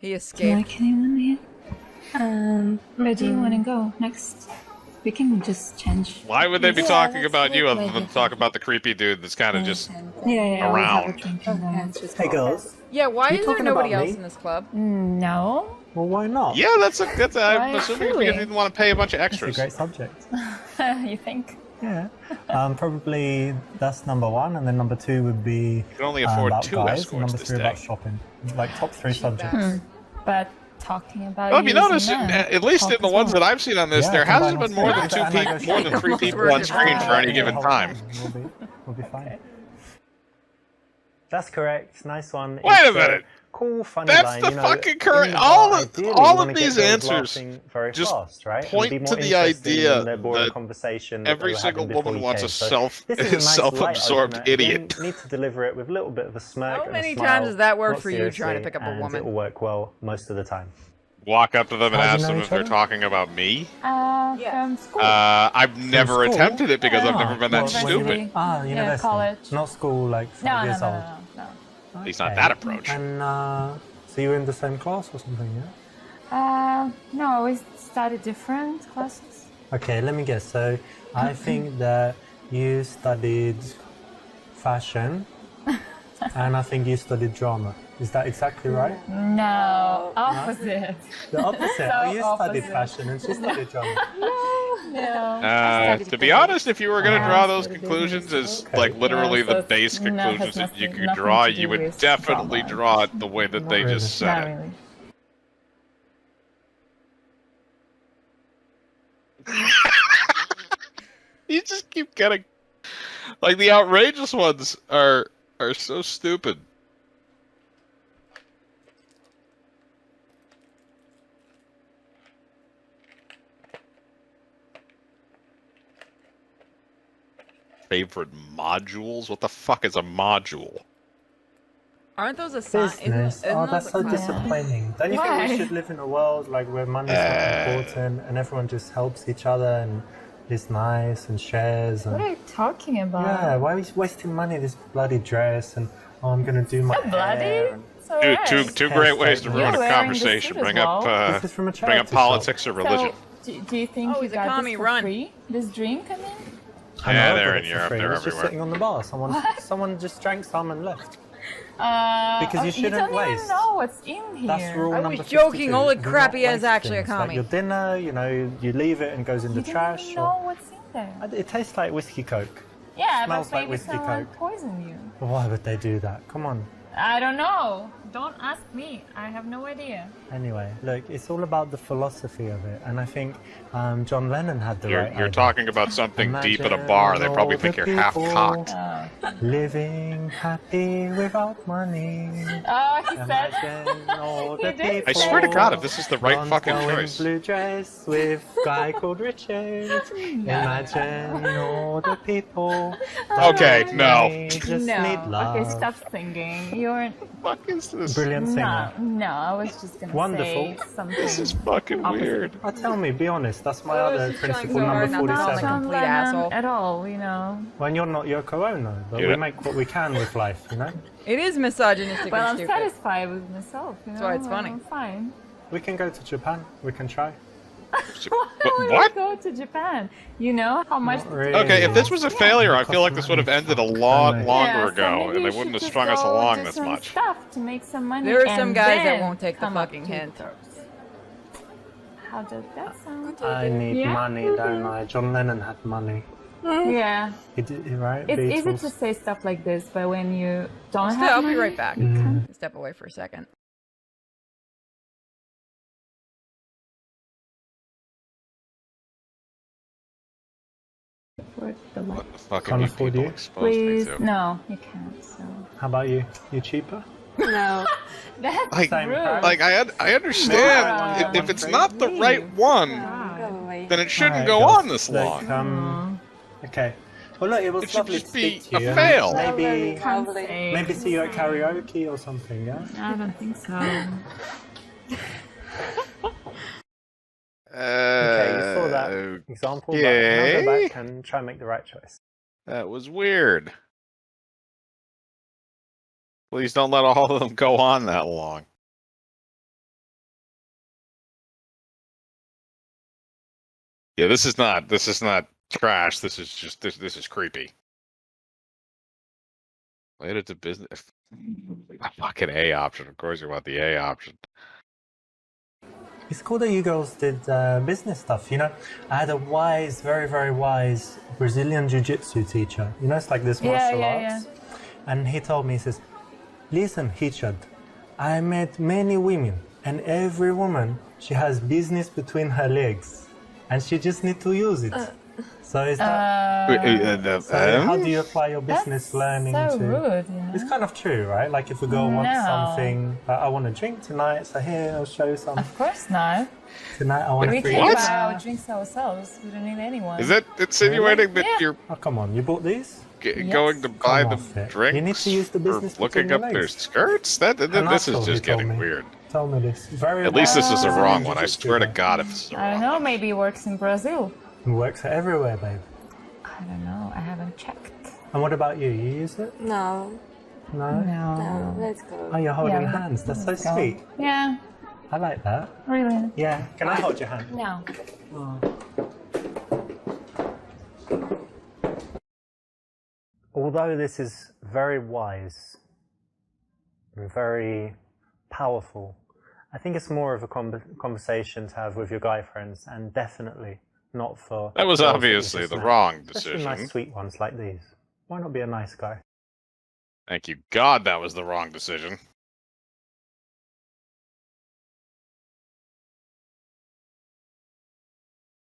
He Do you escaped. like anyone here? Where do you want to go next? We can just change. Why would they be Yeah, talking let's about do you it other like than this. talk about the creepy dude that's kind of just Yeah, we'll have a around? drink and then just Hey, go. girls. Yeah, why You is there talking nobody about else me? in this club? No. Well, why not? Yeah, that's I'm Why, assuming truly? because they didn't want to pay a bunch of It's a extras. great subject. You think? Yeah. Probably that's number one, and then number two would be You can only afford about 2 guys, escorts and number this three day. about shopping. Like top three subjects. bastard. But talking about Well, if you using notice, men, at least talk in the as ones well. that I've seen on this, Yeah, there hasn't combine been more all than three. two And I people, go more than shopping. 3 people on Ah, screen for any Yeah, given the whole time. We'll be fine. That's correct. Nice one. Wait a It's minute. Cool, funny That's line. the You know, fucking in correct. the bar, All ideally, you of wanna get these girls answers laughing very just fast, right? And point be more to the interested idea in their boring that conversation that every they were single having before woman you wants came. a So this is a nice self-absorbed light opener. idiot. You need to deliver it with a little bit of a smirk. How and a many smile, times has that worked not for you trying to seriously, pick up a and woman? It will work well most of the time. Walk up to them and How'd you ask know them each if they're other? talking about me. From school. I've never school? attempted it because I've Ah, never been that well, stupid. University. Ah, university. college. Not school, like 5 no, years old. no. At least not that approach. And so you were in the same class or something, yeah? No, we studied different classes. Okay, let me guess. So I think that you studied fashion, and I think you studied drama. Is that exactly right? No, opposite. The opposite. So Oh, you studied opposite. fashion, and she studied drama. No. To be honest, if you were going to draw those studied conclusions business. as Okay. like literally Yeah, so the it's base no, it has conclusions that you nothing- could nothing draw, to you do would with definitely drama. draw it the way that Not they really. just said Not it. really. You just keep getting like the outrageous ones are so stupid. Favorite modules? What the fuck is a module? Aren't those a sign? Business. Oh, that's so disappointing. Don't you think Why? we should live in a world like where money's not important and everyone just helps each other and is nice and shares? And What are you talking about? yeah, why are we wasting money this bloody dress and oh, I'm gonna do my So bloody. hair and- It's Dude, alright. two great ways to You're ruin a wearing the conversation. suit as Bring up well. This is from a bring up charity politics or So, religion. do you think Oh, you he's a got commie, this for run. free? This drink, I mean? I Yeah, know, they're but in it's Europe, for free. they're It's just everywhere. sitting on the bar. Someone just drank some and left. Because you shouldn't You don't even waste. know what's in here. That's rule I number was joking. 52. Holy Do crap, not he is waste actually a things. Like commie. your dinner, you leave it and goes in You the don't trash. even know what's in there. It tastes like whiskey coke. Yeah, smells but like maybe whiskey someone coke. poisoned you. Why would they do that? Come on. I don't know. Don't ask me. I have no idea. Anyway, look, it's all about the philosophy of it, and I think John Lennon had the right You're idea. talking about something deep at a bar. They probably think you're half cocked. Living happy without money. Oh, he said. Imagine all the He did. I people. swear to God, if this is the right Blonde fucking girl in choice. blue dress with guy called Richard. Imagine all the people. Okay, that no. they just need No. love. Okay, stop singing. You're Fuck is this? Brilliant singer. no. I was just gonna Wonderful. say something. This is fucking weird. Tell me, be honest. That's my Oh, other she's trying principle so hard number not to sound like 47. a complete asshole. At all, you know. When you're not Yoko Ono, but Yeah. we make what we can with life, you know? It is misogynistic Well, I'm and stupid. satisfied with myself. You know? That's why it's funny. I'm fine. We can go to Japan. We can try. Why would What? I go to Japan? You know how much. Not really. Okay, if this was a failure, I feel like this would have ended a lot Yeah, longer Yeah, so ago, maybe and you they should wouldn't have just strung us go along do this some much. Stuff to make some money. There are some and guys that then won't take the come up fucking to hint. terms. How does that sound? I need Yeah. money, don't I? John Lennon had money. Yeah, He did, right? it's easy Beatles. to say stuff like this, but when you don't Step, have I'll money, be right back. Mm. Step away for a second. afford the life. What the fuck Can't have you afford people you? exposed me Please, to? no, you can't. So How about you? You cheaper? no, that's Like- Same rude. price. Like, I understand. Yeah. If it's not the right one, then it shouldn't Alright, go girls. on this long. Look, okay. Well, look, it was It should lovely just to be speak to you. a fail. Maybe, Can't say. maybe see you at karaoke or something, yeah? I don't think so. Okay, you saw that example, but now okay. go back and try and make the right choice. That was weird. Please don't let all of them go on that long. Yeah, this is not trash. This is just this is creepy. Related to business. Fucking A option. Of course you want the A option. It's cool that you girls did business stuff. You know, I had a wise, very, very wise Brazilian jiu-jitsu teacher. You know, it's like this martial arts. And he told me, he says, listen, Richard, I met many women, and every woman, she has business between her legs, and she just need to use it. So is that... so how do you apply your business learning so to... rude, you know? It's kind of true, right? Like if we go want something, I want to drink tonight, so here, I'll show you some. Of course not. Tonight I want We to can buy our drinks ourselves. We don't need anyone. Is that insinuating that you're Oh, come on, you bought these? going to buy Come them off it. drinks You need to use the business for looking between up your their legs. skirts? This An is asshole, just he told getting me. weird. Tell me this. Very At least this is a wise wrong one. I jiu-jitsu swear to guy. God, if it's a I wrong don't know. one. Maybe he works in Brazil. It works everywhere, babe. I don't know. I haven't checked. And what about you? You use it? No, No? no, let's go. Oh, you're holding Yeah, hands. That's so let's go. sweet. Yeah, I like that. really. Yeah. Can I hold your hand? No. Although this is very wise and very powerful, I think it's more of a conversation to have with your guy friends, and definitely not for... That was girls obviously just the now. wrong Especially decision. nice sweet ones like these. Why not be a nice guy? Thank you, God, that was the wrong decision.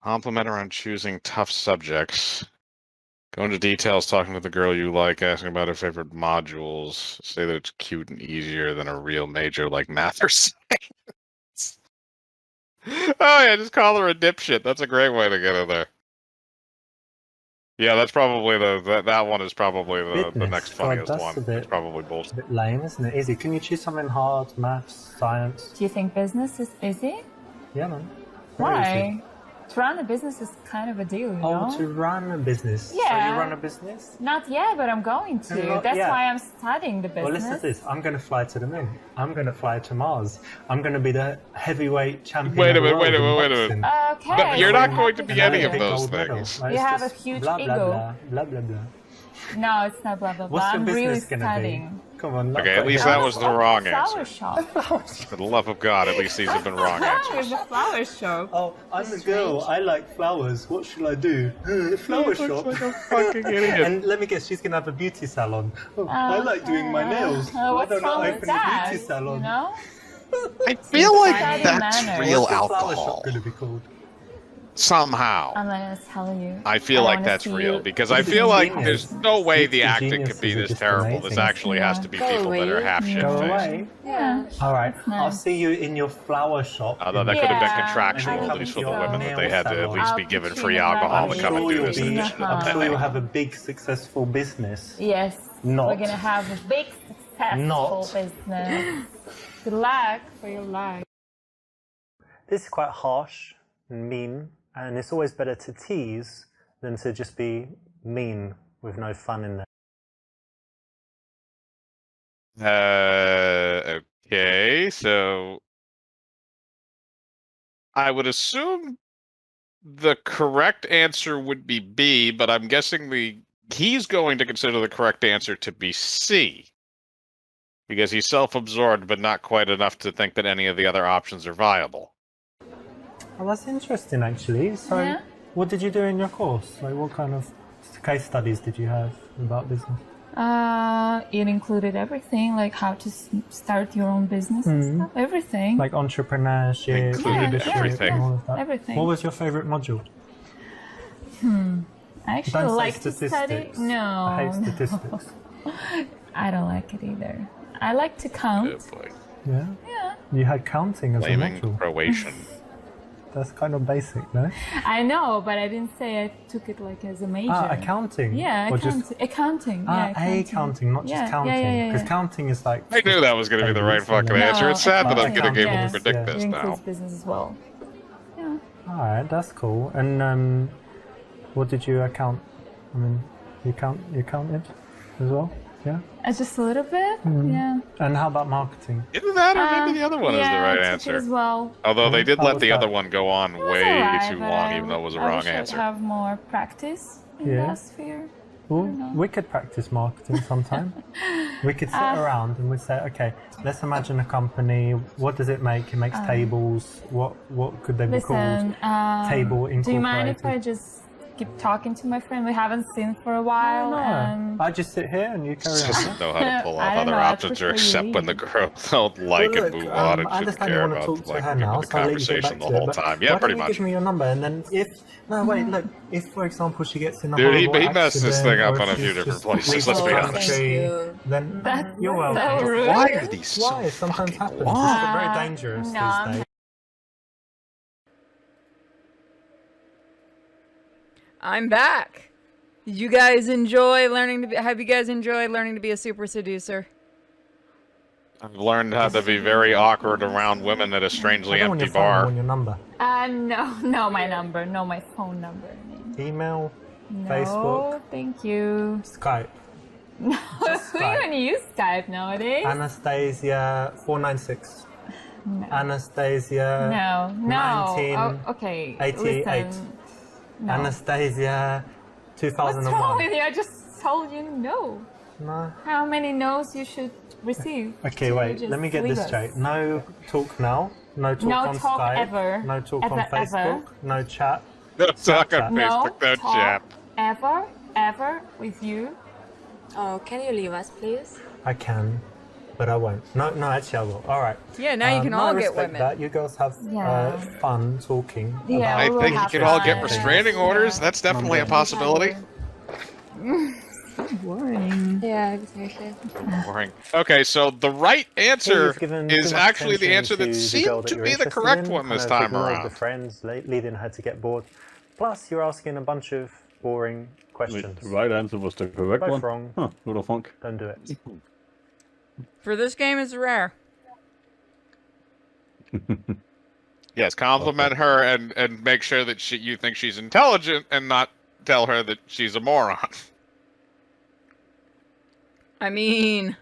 Compliment her on choosing tough subjects. Go into details talking to the girl you like, asking about her favorite modules. Say that it's cute and easier than a real major like math or science. Oh yeah, just call her a dipshit. That's a great way to get in there. Yeah, that's probably that one is probably the Fitness. next God, funniest that's one. a bit- It's probably It's a bullshit. bit lame, isn't it? Easy. Can you choose something hard? Maths, science? Do you think business is easy? Yeah, man. Very easy. Why? To run a business is kind of a deal, you Oh, know? to run a business. So Yeah. you run a business? Not yet, but I'm going to. Not That's yet. why I'm studying the business. Well, listen to this. I'm going to fly to the moon. I'm going to fly to Mars. I'm going to be the heavyweight champion. Wait a of the minute, wait a world minute, in wait a minute. boxing. Okay. But you're so not you going have to this be any ego. of Big those gold medal. things. Like, You it's have a just huge blah, blah, ego. Blah, blah, blah, blah. No, it's not blah, blah, blah. What's your I'm really business going to studying. be? Come on. Okay, at least that that was the wrong Flower answer. shop. For the love of God, at least these have been wrong It's answers. a flower shop. Oh, I'm a girl. I like flowers. What should I do? Flower shop. Fucking idiot. And let me guess, she's gonna have a beauty salon. Oh, I like doing my nails. Why What's don't wrong I with open that? a beauty salon? You know? I feel like Study that's manners. real What's the flower alcohol. shop gonna be called? Somehow. I'm not gonna tell you. I feel I like wanna that's see real you- because I It's feel like genius. there's no way the The acting could geniuses be are this just terrible. This amazing. actually has to be Go people that are away. half shit Go faced. away. Yeah. All right, nice. I'll see you in your flower shop. Although in- that could have been Yeah, contractual, I at think least for the so. women, that they had to at Nail least salon. be given I'll free put you in alcohol a to come and sure do you'll this. be- edition. I'm sure you'll have a big successful business. Yes. Not. We're gonna have a big successful Not. business. Good luck for your life. This is quite harsh and mean, and it's always better to tease than to just be mean with no fun in there. Okay, so I would assume the correct answer would be B, but I'm guessing he's going to consider the correct answer to be C. Because he's self-absorbed, but not quite enough to think that any of the other options are viable. Well, that's interesting, actually. So, Yeah. what did you do in your course? Like, what kind of case studies did you have about business? It included everything, like how to start your own business and stuff. Everything. Like entrepreneurship, Included leadership, everything. and all of that. Everything. What was your favorite module? I actually Don't say like to study. statistics. No, I hate no. statistics. I don't like it either. I like to count. Oh boy. Yeah? Yeah. You had counting as Blaming a module. Croatian. That's kind of basic, no? I know, but I didn't say I took it like as a major. Accounting? Yeah, Or accounting. just accounting. Yeah, accounting, not just Yeah, counting. yeah, yeah, Because yeah. counting is like... I knew that was going to be the right fucking No, answer. It's sad that I'm accounting, going to be able yes. to predict Yeah. this It now. includes business as well. Yeah. Alright, that's cool. And what did you account? I mean, you counted as well? Yeah. Just a little bit. Yeah. And how about marketing? Either that or maybe the other one is the yeah, right I took it answer. as well. Although they did How let was the that? other one go on It was way alright, too but long, even though it was a wrong wish answer. I'd have more practice in Yeah. that sphere. Well, we could practice marketing sometime. We could sit around and we'd say, okay, let's imagine a company. What does it make? It makes tables. What could they be Listen, called? Table do you mind if I incorporated. just keep talking to my friend? We haven't seen for a while. No, And I just sit here and you carry on. Doesn't know how to pull I off don't other know, I options or prefer you accept when the leave. girl don't like Well, and look, move on I and shouldn't understand you care want to about talk to like her giving now, the so I'll let you get conversation back the to it. whole But time. why Yeah, don't pretty you much. give me your number, and then wait, look, if for example she gets in a Dude, horrible he messed this accident, thing up or on a if few she's different just places, leaves let's the be country, honest. then That's you're so welcome. rude. Why are these so Why? Sometimes fucking happens. long? It's very dangerous no, I'm these days. I'm back. Did you guys enjoy learning to be? Have you guys enjoyed learning to be a super seducer? I've learned how to be very awkward around women at a strangely I don't want empty your phone, I bar. want your number. no, my number, no, my phone number. Email, No, Facebook, thank you. Skype. No, who Skype. even use Skype nowadays? Anastasia 496. No. Anastasia No. 1988. Oh, okay. Listen. No. Anastasia What's 2001. wrong with you? I just told you no. No. How many no's you should receive? Okay, to wait. just Let me get leave this us? straight. No talk now. No talk No on talk Skype. ever. No talk on Ever, Facebook. ever. No chat. No talk on Snapchat. No Facebook, no talk chat. ever with you. Oh, can you leave us, please? I can, but I won't. No, actually I will. All right. Yeah, now you can no, all I get respect women. that. You girls have Yeah. fun talking. Yeah, I we'll think you have could all get fun. restraining orders. That's definitely a possibility. Boring. Yeah, exactly. Boring. Okay, so the right answer He's given is too much actually the answer attention that to the girl seemed that to you're be the interested correct in, one this kind of time ignored around. the friends, leading her to get bored. Plus, you're asking a bunch of boring Wait, questions. the right answer was the correct Both one? wrong. Huh, who the fuck? Don't do it. For this game, it's rare. Yes, compliment her and make sure that you think she's intelligent and not tell her that she's a moron. I mean,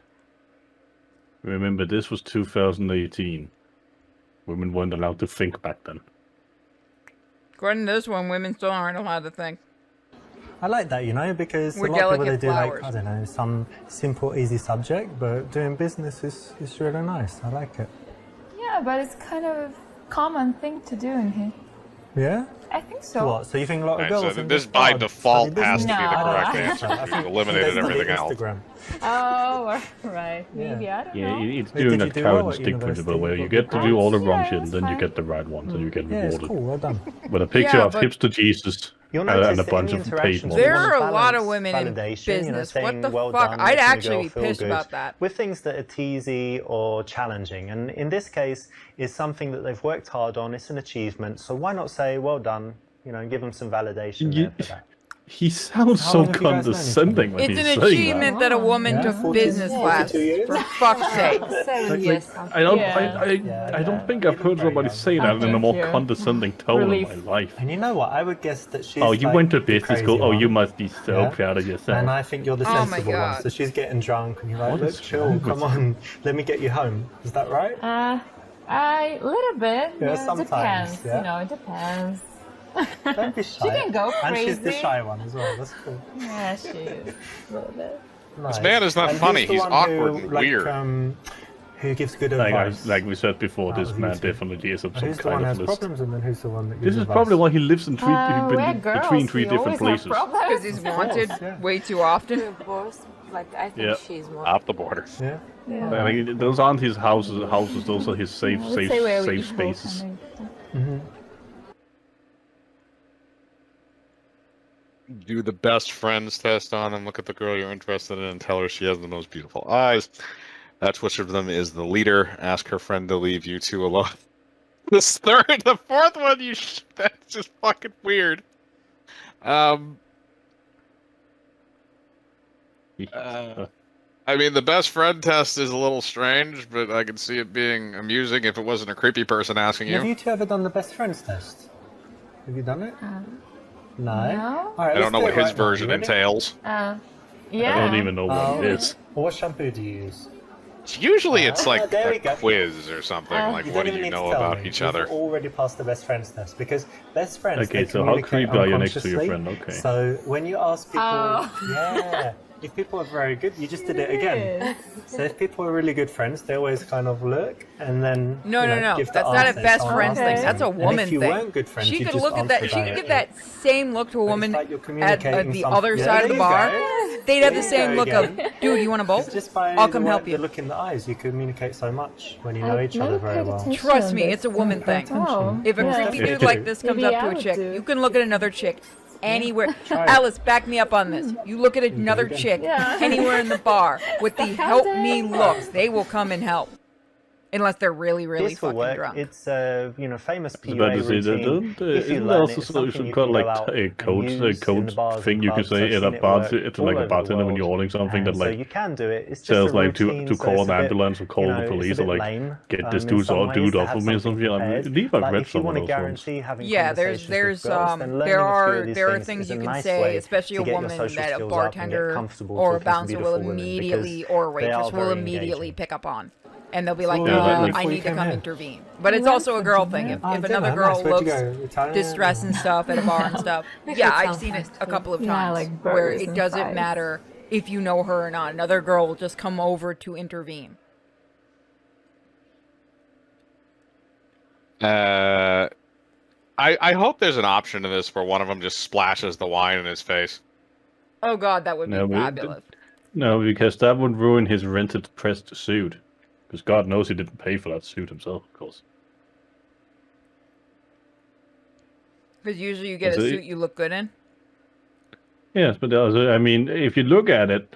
Remember, this was 2018. Women weren't allowed to think back then. according to this one, women still aren't allowed to think. I like that, because We're a lot of people, they delicate do flowers. I don't know, some simple, easy subject, but doing business is really nice. I like it. Yeah, but it's kind of a common thing to do in here. Yeah? I think so. What? So you think a lot of Right, girls so in this this by bar default study has to business? be the No, correct I answer. I You've think eliminated they study everything else. Instagram. Oh, right. Maybe, Yeah. I don't Yeah, know. it's Wait, doing did that you do well carrot and at stick university? principle where you What get to did do all the wrong Yeah, shit, it's and then you fine. get the right ones, and you get Yeah, it's rewarded cool. Well done. with a picture Yeah, of but- hipster Jesus You'll and notice a that bunch in of the paid interactions, models. you There want are to a lot of balance women in validation, business. What saying, the well fuck? done, I'd making the actually girl be feel pissed good, about that. with things that are teasy or challenging. And in this case, it's something that they've worked hard on. It's an achievement. So why not say, well done, and give them some validation there for that. He sounds How so long have you guys known each condescending when It's he's an saying achievement that a woman Yeah, took 40 business 42 class. years. For fuck's sake. 7 years. that. I don't, Yeah. I don't think I've You look heard very somebody young. say that in a Thank more you. condescending tone Relief. in my life. And you know what? I would guess that she's Oh, you like went to the business crazy school. Oh, one. you must be so Yeah. proud of yourself. And I think you're the Oh my sensible one. God. So she's getting drunk, and you're like, What look, is chill, wrong with come on, let me get you home. Is that right? A little bit. Yeah, It sometimes, depends. yeah. It depends. Don't be shy. She can go And she's the crazy. shy one as well. That's cool. Yeah, she is. A little bit. Nice. man is not And funny, who's the he's one awkward who, and like, weird. Who gives good like, advice? like we said before, That this was man easy. definitely is of some Who's the one kind who of has list. problems, and then who's the one that gives This is advice? probably why he lives in We're girls. between three we different always have places. problems. Because he's wanted yeah. way too often. We're both, like, I think Yeah. she's more. Off the border. Yeah. Yeah. I mean, those aren't his houses. Those are his safe, Let's safe, say where we safe equal, spaces. kind Mm-hmm. Do the best friends test on him. Look at the girl you're interested in and tell her she has the most beautiful eyes. That's which of them is the leader. Ask her friend to leave you two alone. The fourth one, that's just fucking weird. I mean, the best friend test is a little strange, but I can see it being amusing if it wasn't a creepy person asking Have you. you two ever done the best friends test? Have you done it? No. No? All right, I don't know what his let's do it right now. version You ready? entails. Yeah. I don't even know what it is. Well, what shampoo do you use? Usually it's like there we a go. quiz or something. Like, You what don't do even you need to know tell about me. each We've other? already passed the best friends test because best friends. Okay, they so how communicate creepy are you next to your unconsciously. friend? Okay. So when you ask people, Oh. yeah, if people are very good, you just did it again. So if people are really good friends, they always kind of look and then No, you no, know, no. give the That's not a answer. best Someone friends else thing. does That's a it. And woman if you thing. weren't good friends, She you could just look at that. answer She could give directly. that same look to a But it's woman like you're at communicating the some- other Yeah, side of the there you bar. go. They'd have the There you same go look again. of, dude, you want a bowl? It's just by I'll come the, help the you. look in the eyes, you communicate so much when you know each other very well. Trust me, it's a woman thing. Oh, If a yeah. creepy dude like this comes Maybe up to I a would chick, do. you can look at another chick anywhere. Try it. Alice, back me up on this. You look at another again. chick Yeah. anywhere in the bar with the help me looks, they will come and help. Unless they're really, really This will fucking work. drunk. It's a famous I was about PUA to say, routine. If you isn't there learn also it, it's something some you kind can of go out like a and code, use a in code the bars thing and you could clubs. say I've in a seen it bar, work to all like a over the bartender when you're world. ordering something that And so like you can do it. It's just tells a like routine, to so call it's an a bit, ambulance or call you the know, police it's a or bit like lame. get this In dude some ways, dude to off have of me or something something. I prepared. believe I've Like, read if you some of want to those ones. guarantee having Yeah, conversations there's with girls, then learning there a few are of these there are things things is a you can nice say, way especially to a get your woman social that a skills up and get bartender comfortable or a talking to bouncer will beautiful women, immediately, because or a they waitress are will very immediately engaging. pick up on. And they'll be like, So, Yeah, I before need you to came come here? intervene. But it's also a girl thing. If Dinner, another girl nice. Where'd you looks go? Italian? distressed and stuff at a bar and stuff, Make yeah, it I've sound seen it fast a food. couple of Yeah, times like where burgers it and doesn't fries. matter if you know her or not. Another girl will just come over to intervene. I hope there's an option to this where one of them just splashes the wine in his face. Oh god, that would be No, but fabulous. No, because that would ruin his rented pressed suit. Because God knows he didn't pay for that suit himself, of course. Because usually you get a So- suit you look good in. Yes, but also, I mean, if you look at it,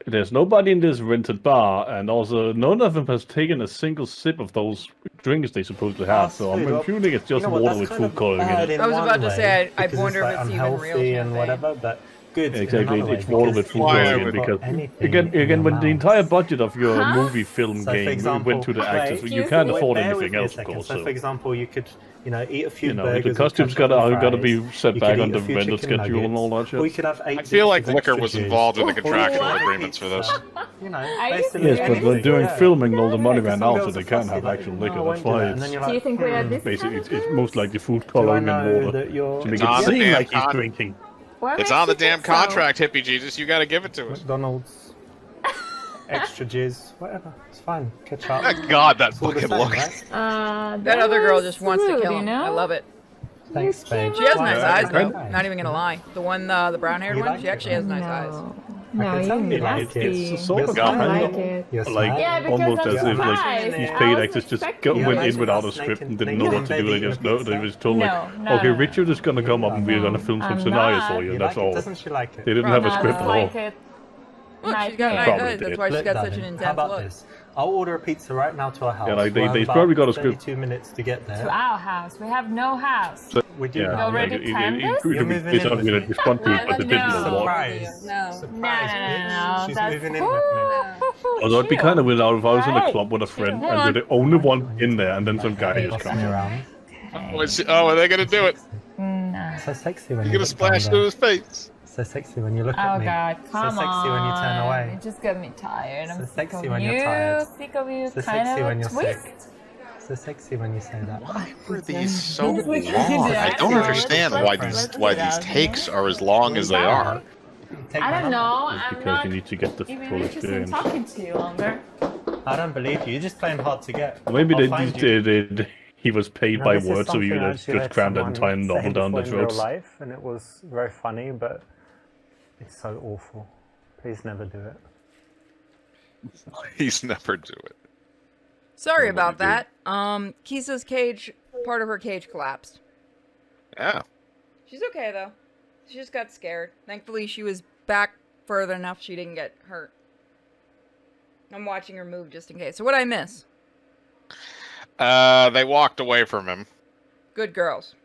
there's nobody in this rented bar, and also none of them has taken a single sip of those drinks they supposedly have. So I'm assuming it's just water with food coloring in it. I was about to say, I wonder if it's even real and champagne. whatever, but good. in Exactly, another it's way, water because with food you Why coloring would in it because anything again, in your when the mouth. entire budget of your Huh? movie film So, for game example, went to the actors, wait, you excuse can't me? afford bear with anything me a else, of second. course. So, for example, you could, eat a few You know, burgers. the with costumes ketchup and gotta fries. be set You back could on eat the a few vendor chicken schedule and all nuggets, that Or you shit. could have 8 I feel like bits of liquor extra was juice. involved in the Or you contractual could have agreements for this. pizza. Are you basically Yes, but when anything. during Yeah. filming, all the money Yeah, ran 'cause out, some so girls they are can't fussy, have like, actual "No, liquor. I That's won't do why that." And then it's you're Do you like, think we are this basically kind of it's most likely food Do I coloring and know water that you're to make on it the seem damn like he's con- drinking. What It's makes on the you damn think so? contract, Hippie Jesus. You got to give it to us. McDonald's, extra jizz, whatever. It's fine. Ketchup. God, that It's all the fucking same, look. right? That other girl was just wants to rude, kill you him. know? I love it. Thanks, babe. She has Why? nice Yeah, eyes, though. Okay. Not even gonna lie. The one, the brown-haired You one, like she it, actually has nice eyes. No, I can tell you you like it. nasty. It's sort of You're I kind like of it. You're like smart. Yeah, because almost I'm as if like surprised. these I paid wasn't actors just expecting went it. in without a script and didn't know what to do. They just know they was told like, No, no, okay, no. Richard is gonna come up and we're gonna film some I'm scenarios not. for you. You That's like it? all. Doesn't she like it? They didn't have a No, script I at like all. it. Look, she's Nightmare. got nice Probably eyes. That's did. why she's Look, got darling, such an how intense about look. this? I'll order a pizza right now to our house. Yeah, like We'll have they've about probably got a script. 32 minutes to get To there. our house. We have no house. We do Yeah, now. already planned this? It You're could be moving based in on with the me. response to it, but they didn't know what. Surprise. No. Surprise, No, bitch. She's that's moving in with me. Although it'd be kind of weird if I was in a Hey, club with a friend hold and on. you're the only one in there, and then some guy just Boss comes me in. around. Oh, are they going to do it? Nah. So sexy when You're you going to look down splash through there. his face. So sexy when you look Oh at me. god, come so sexy when you turn on. away. It just got me tired. I'm So sick sexy of when you. you're tired. Sick of you. So kind sexy of when a you're twist. sick. So sexy when you say that. Why were these so Let's long? look at I that. don't Let's understand look why at these that. why these takes are as long as they are. Take I my don't number. know. It's I'm because not you need to get the even full interested in experience. talking to you longer. I don't believe you. You're just playing hard to get. Maybe I'll they find just you. he was paid No, by this is word, so you something I just actually heard crammed that someone entire novel say down their before in real throats. life, and it was very funny, but it's so awful. Please never do it. He's never do it. Sorry Nobody about did. that. Kisa's cage, part of her cage collapsed. Yeah. She's okay though. She just got scared. Thankfully, she was back further enough she didn't get hurt. I'm watching her move just in case. So what'd I miss? They walked away from him. Good girls.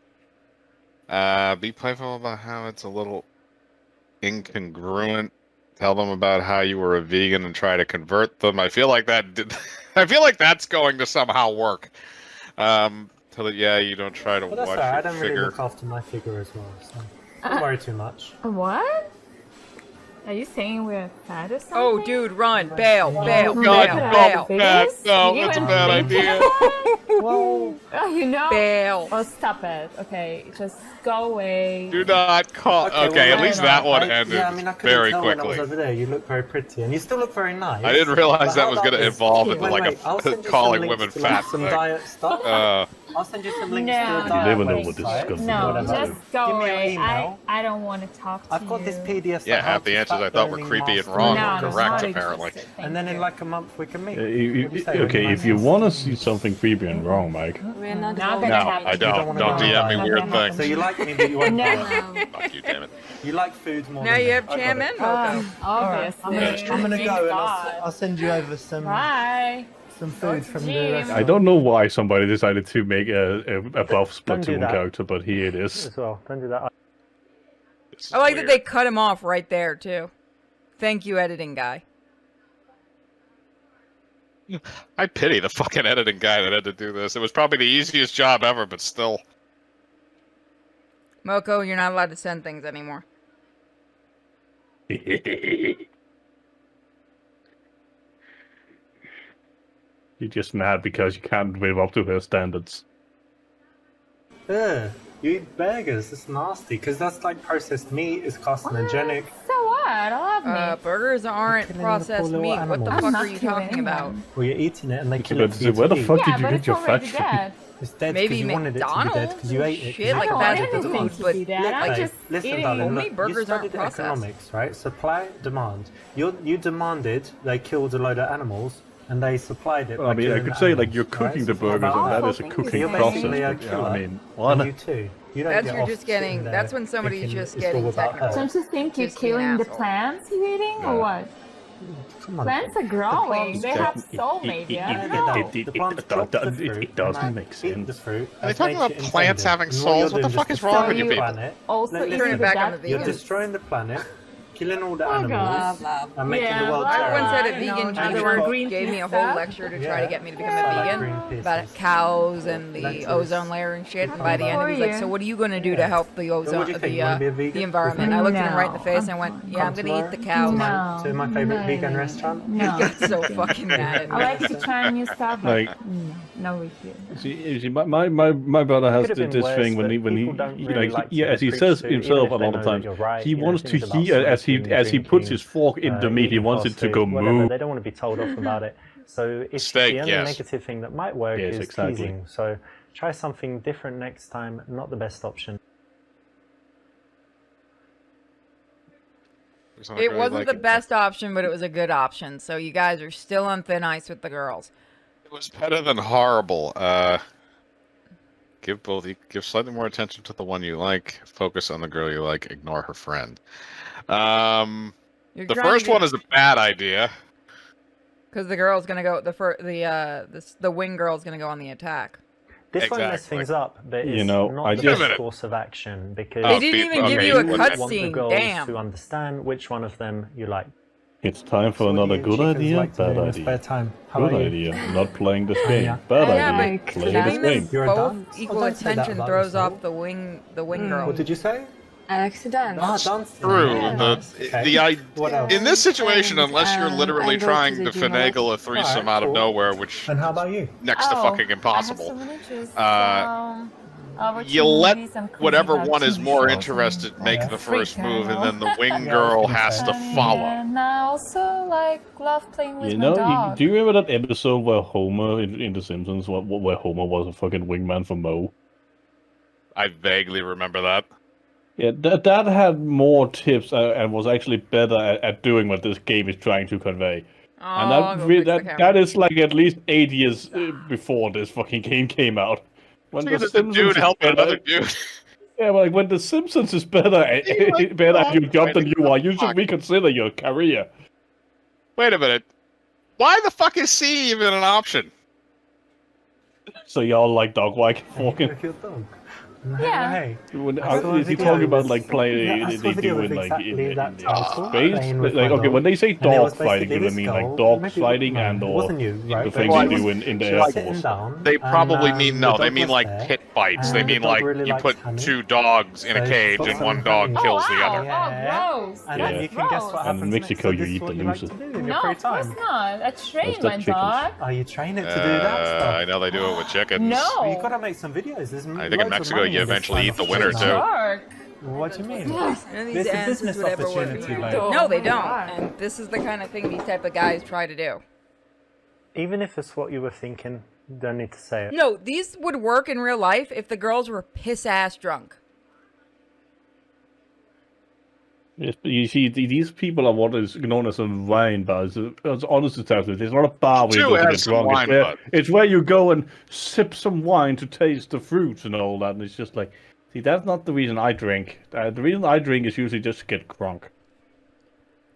Be playful about how it's a little incongruent. Tell them about how you were a vegan and try to convert them. I feel like that did. I feel like that's going to somehow work. Tell it, yeah, you don't try to But that's watch alright. I your don't really figure. look after my figure as well, so don't worry too much. What? Are you saying we're fat or something? Oh, dude, run! Bail! Bail! God, Bail! no, Bail! Biggest? no, You that's a even bad think idea. about it? Well, Oh, you know. Bail! Oh, stop it. Okay, just go away. Do not call. Okay, well, at least no, that one ended yeah, I mean, I couldn't very tell when I was quickly. over there. You look very pretty, and you still look very nice. I didn't realize But that how was going about to this? evolve into Wait, like wait, I'll a send you calling some links women to, fat like, some thing. diet stuff. I'll send you some links No. to a You diet never know website, what this is gonna be. No, whatever. just go Give me your away. email. I don't want to talk to I've got you. this PDF. Yeah, that half the helps answers I fat thought were burning creepy and master wrong No, were I'm correct, not apparently. interested, thank And then in you. like a month we can meet. You- What do you say? okay, if you want to see something creepy and wrong, Mike, We're not Not going gonna No, happen. I You don't. wanna Don't know DM me about weird it. things. So you like me, but you won't. No. Fuck you, damn it. You like food more. Now than you me. have I got Jam it. and Moco. Obviously. Yeah, I'm gonna Thank go and God. I'll send you over some Bye. food from the Jim. restaurant. I don't know why somebody decided to make a above Don't do Splatoon that. character, but here it is. As well. Don't do that. This is I like that weird. they cut him off right there too. Thank you, editing guy. I pity the fucking editing guy that had to do this. It was probably the easiest job ever, but still. Moco, you're not allowed to send things anymore. You're just mad because you can't live up to her standards. Ugh, you eat burgers. It's nasty because that's like processed meat. It's carcinogenic. So what? I love meat. Burgers aren't killing the processed poor little meat. What the animals. fuck I'm are not you killing talking about? anyone. Well, you're eating it and they kill But it for you where to the eat. fuck Yeah, did you but get it's your already fat from? dead. It's dead Maybe because you wanted it to be dead McDonald's because you ate it. 'cause shit you like I don't that want is anything food, to but be dead. I'm like, just listen, eating. darling, Homemade look, burgers you aren't studied processed. economics, right? Supply, demand. You demanded they killed a load of animals, and they supplied it. Well, I by mean, I killing could the say like animals, you're cooking right? the So it's not burgers, about and that awful is a things cooking you're process. saying. basically a But, yeah, killer. I mean, And what? you too. You don't That's get you're off just getting. sitting there That's when somebody's thinking just it's all getting about technical. her. Don't you think you're Just being an killing the asshole. plants you're eating, Yeah. or what? Come on. Plants are growing. They have soul, maybe. I don't know. The plants drop the fruit, It doesn't and make eat sense. the fruit Are they as talking about nature plants intended. having And souls? you're What the doing fuck is is wrong with you destroying the people? planet. Also, Listen, eating Turn it the back on the dead You're vegans. destroying the planet, killing all the Oh, animals, God. Blah, blah. and making Yeah, the world blah, I once blah. had a I know, vegan now they teacher want who gave me a whole stuff. lecture to try Yeah. to get me to become Yeah. a Like vegan Greenpeace about is- cows and the Lentils. ozone layer and shit. And by the end, For he's like, you. "So what are you going to do to Yeah. help the So what ozone, do you think? You wanna be a vegan? the environment?" I looked at him right in the No. face and went, "Yeah, I'm going to eat the cows." No. To my favorite No, vegan no, restaurant. He No. got so fucking mad at I me. like to try new stuff, but Like, no with you. see, my brother has Could have been this worse, thing when but he people don't really like like to yeah, be as he preached says to, himself even a if they lot of know that times, you're right, he you know, wants to things about as he smoking, puts his drinking, fork in the meat, he eating wants it fast to food, go whatever. moo. They don't want to be told off about it. So if Steak, the only yes. negative thing that might work Yes, is exactly. teasing. So try something different next time. Not the best option. It wasn't the best option, but it was a good option. So you guys are still on thin ice with the girls. It was better than horrible. Give slightly more attention to the one you like. Focus on the girl you like. Ignore her friend. The first one is a bad idea. Because the girl's gonna go the wing girl's gonna go on the attack. This won't mess Exactly. things up, but You it's know, not I the just- best course of action because They didn't even give you a okay. you want the cutscene. girls Damn. to understand which one of them you like. It's time for So what do another you good chicas idea, like to do bad in your spare idea. time? How Good about you? idea. Not playing this game. yeah. Bad Yeah, idea. but Play giving this them game. You're both done? equal Oh, don't say that attention about throws yourself. off the wing girl. What did you say? I accident. Ah, dancing. True. Yeah, nice. Okay. What else? In this situation, And, unless you're literally I go trying to to the gym a finagle a threesome Alright, out of cool. nowhere, which And how about you? next to fucking impossible. You let whatever one is more interested make Yeah. the first Freak move, and out. then the wing Yeah, girl I has was to gonna say. follow. And I also like love playing with You my know, dog. do you remember that episode where Homer in The Simpsons, where Homer was a fucking wingman for Moe? I vaguely remember that. Yeah, that had more tips and was actually better at doing what this game is trying to convey. Oh, And I'll go fix the that camera. is like at least 8 years before this fucking game came out. When Because it's a dude helping another dude. Yeah, like when The Simpsons is better at your job than you are, you should reconsider your career. Wait a minute. Why the fuck is C even an option? So y'all like dog walking? With your dog. Yeah. Hey, When, I saw a is he video talking about with- like playing? Yeah, I saw a They video do with in like exactly in that title, space. playing with Like my okay, dog. when they say And it was dog fighting, do basically they this mean like girl- dog maybe- fighting no, and it or wasn't you, right? the But things she they was- do in the she Air was sitting Force? down, They probably and, mean the no. They dog mean was like there, pit fights. They and the mean dog like really you likes put Hammy. two dogs in a So she cage puts and them one in dog Hammy. kills the wow. other. Yeah. Oh, gross. And Yeah. then you can guess what Gross. And in happens Mexico, next. So you this eat is the what you like to losers. do in your No, free of course time. not. I train Those my chickens. dog. Oh, you train it to do that stuff. I know they do it with chickens. No. You gotta make some videos. There's I think in Mexico you eventually eat the winner too. Shark. What do you mean? None of This these is answers business would ever work. opportunity, like- No, they my don't. God. And this is the kind of thing these type of guys try to do. Even if it's what you were thinking, you don't need to say it. No, these would work in real life if the girls were piss-ass drunk. Yes, but you see, these people are what is known as a wine bar. It's honest detective. It's not a bar where you Do go to have get some drunk. wine, It's bud. it's where you go and sip some wine to taste the fruits and all that. And it's just like, see, that's not the reason I drink. The reason I drink is usually just to get drunk.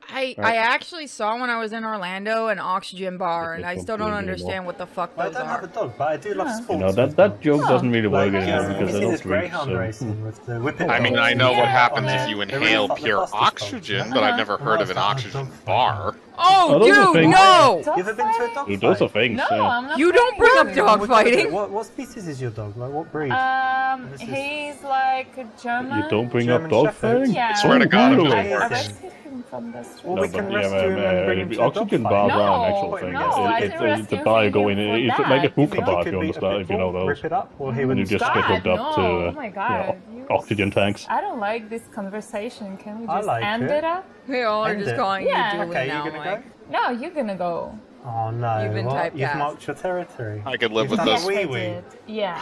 I Right. actually saw when I was in Orlando an oxygen bar, and I still don't Completely understand what the fuck I those don't have a are. dog, but I do love sports. You know, with that dogs. joke doesn't really work Like, anymore you because see I this don't drink. greyhound So. racing with the whippet I mean, dogs I know what Yeah. happens on if there. you They're really inhale fast- pure the fastest oxygen, dogs. but I've never heard of an No, it's oxygen not a dog bar. Oh, Oh, those are dude, things- no! Dog You ever been to a fighting? dog Dude, fight? those are things. No, yeah. I'm not. You don't bring up fighting. dog fighting. What species is your dog? Like what breed? Um, This is- he's like a German. You don't bring German up dog Shepherd? fighting? Yeah. Swear to God, really? if it I works. rescued him from the street. Well, No, we but can yeah, rescue him and bring him to a dog oxygen fight. bars No, are an actual thing. no, I It's didn't the rescue bar you him go in. for It's that. like a You hookah think bar, You if could you beat a understand, pit if you know bull, those. rip it up, or he And would you just God, get hooked up to no. Oh my God. You- oxygen tanks. I don't like this conversation. Can we I just like end it. it up? We all are End just it. calling Yeah. you Dooley Okay, now, you're gonna Mike. No, you're gonna go. go. Oh no! You've been what? You've typecast. marked your territory. I could live You've with done this. a wee I wee. did. Yeah.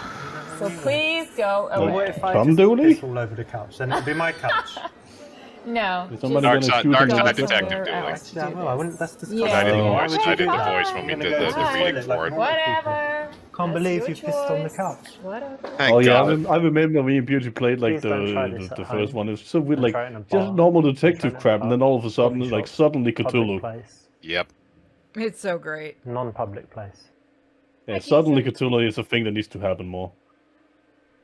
So please go Well, what away. if I Some just Dooley? piss all over the couch? Then it'd be my couch. No. Is somebody Dark gonna side- shoot dark him in side the go detective somewhere Dooley. else to Yeah, do well, I this. wouldn't. That's disgusting. Yeah. I did the Why voice. would I you did do the that? voice when we I'm did gonna go the to the reading toilet for like it. normal people. Whatever. Can't That's believe your you pissed on the choice. couch. Whatever. Thank Oh yeah, God. I remember me and Beauty played like Please don't try this the at first home. one. It was so weird, Don't like try it in a just bar. normal Don't try it detective in a crap, and pub. then all of a sudden, Coffee like shop. suddenly Public Cthulhu. place, Yep. It's so great. non-public place. Yeah, suddenly Cthulhu is a thing that needs to happen more.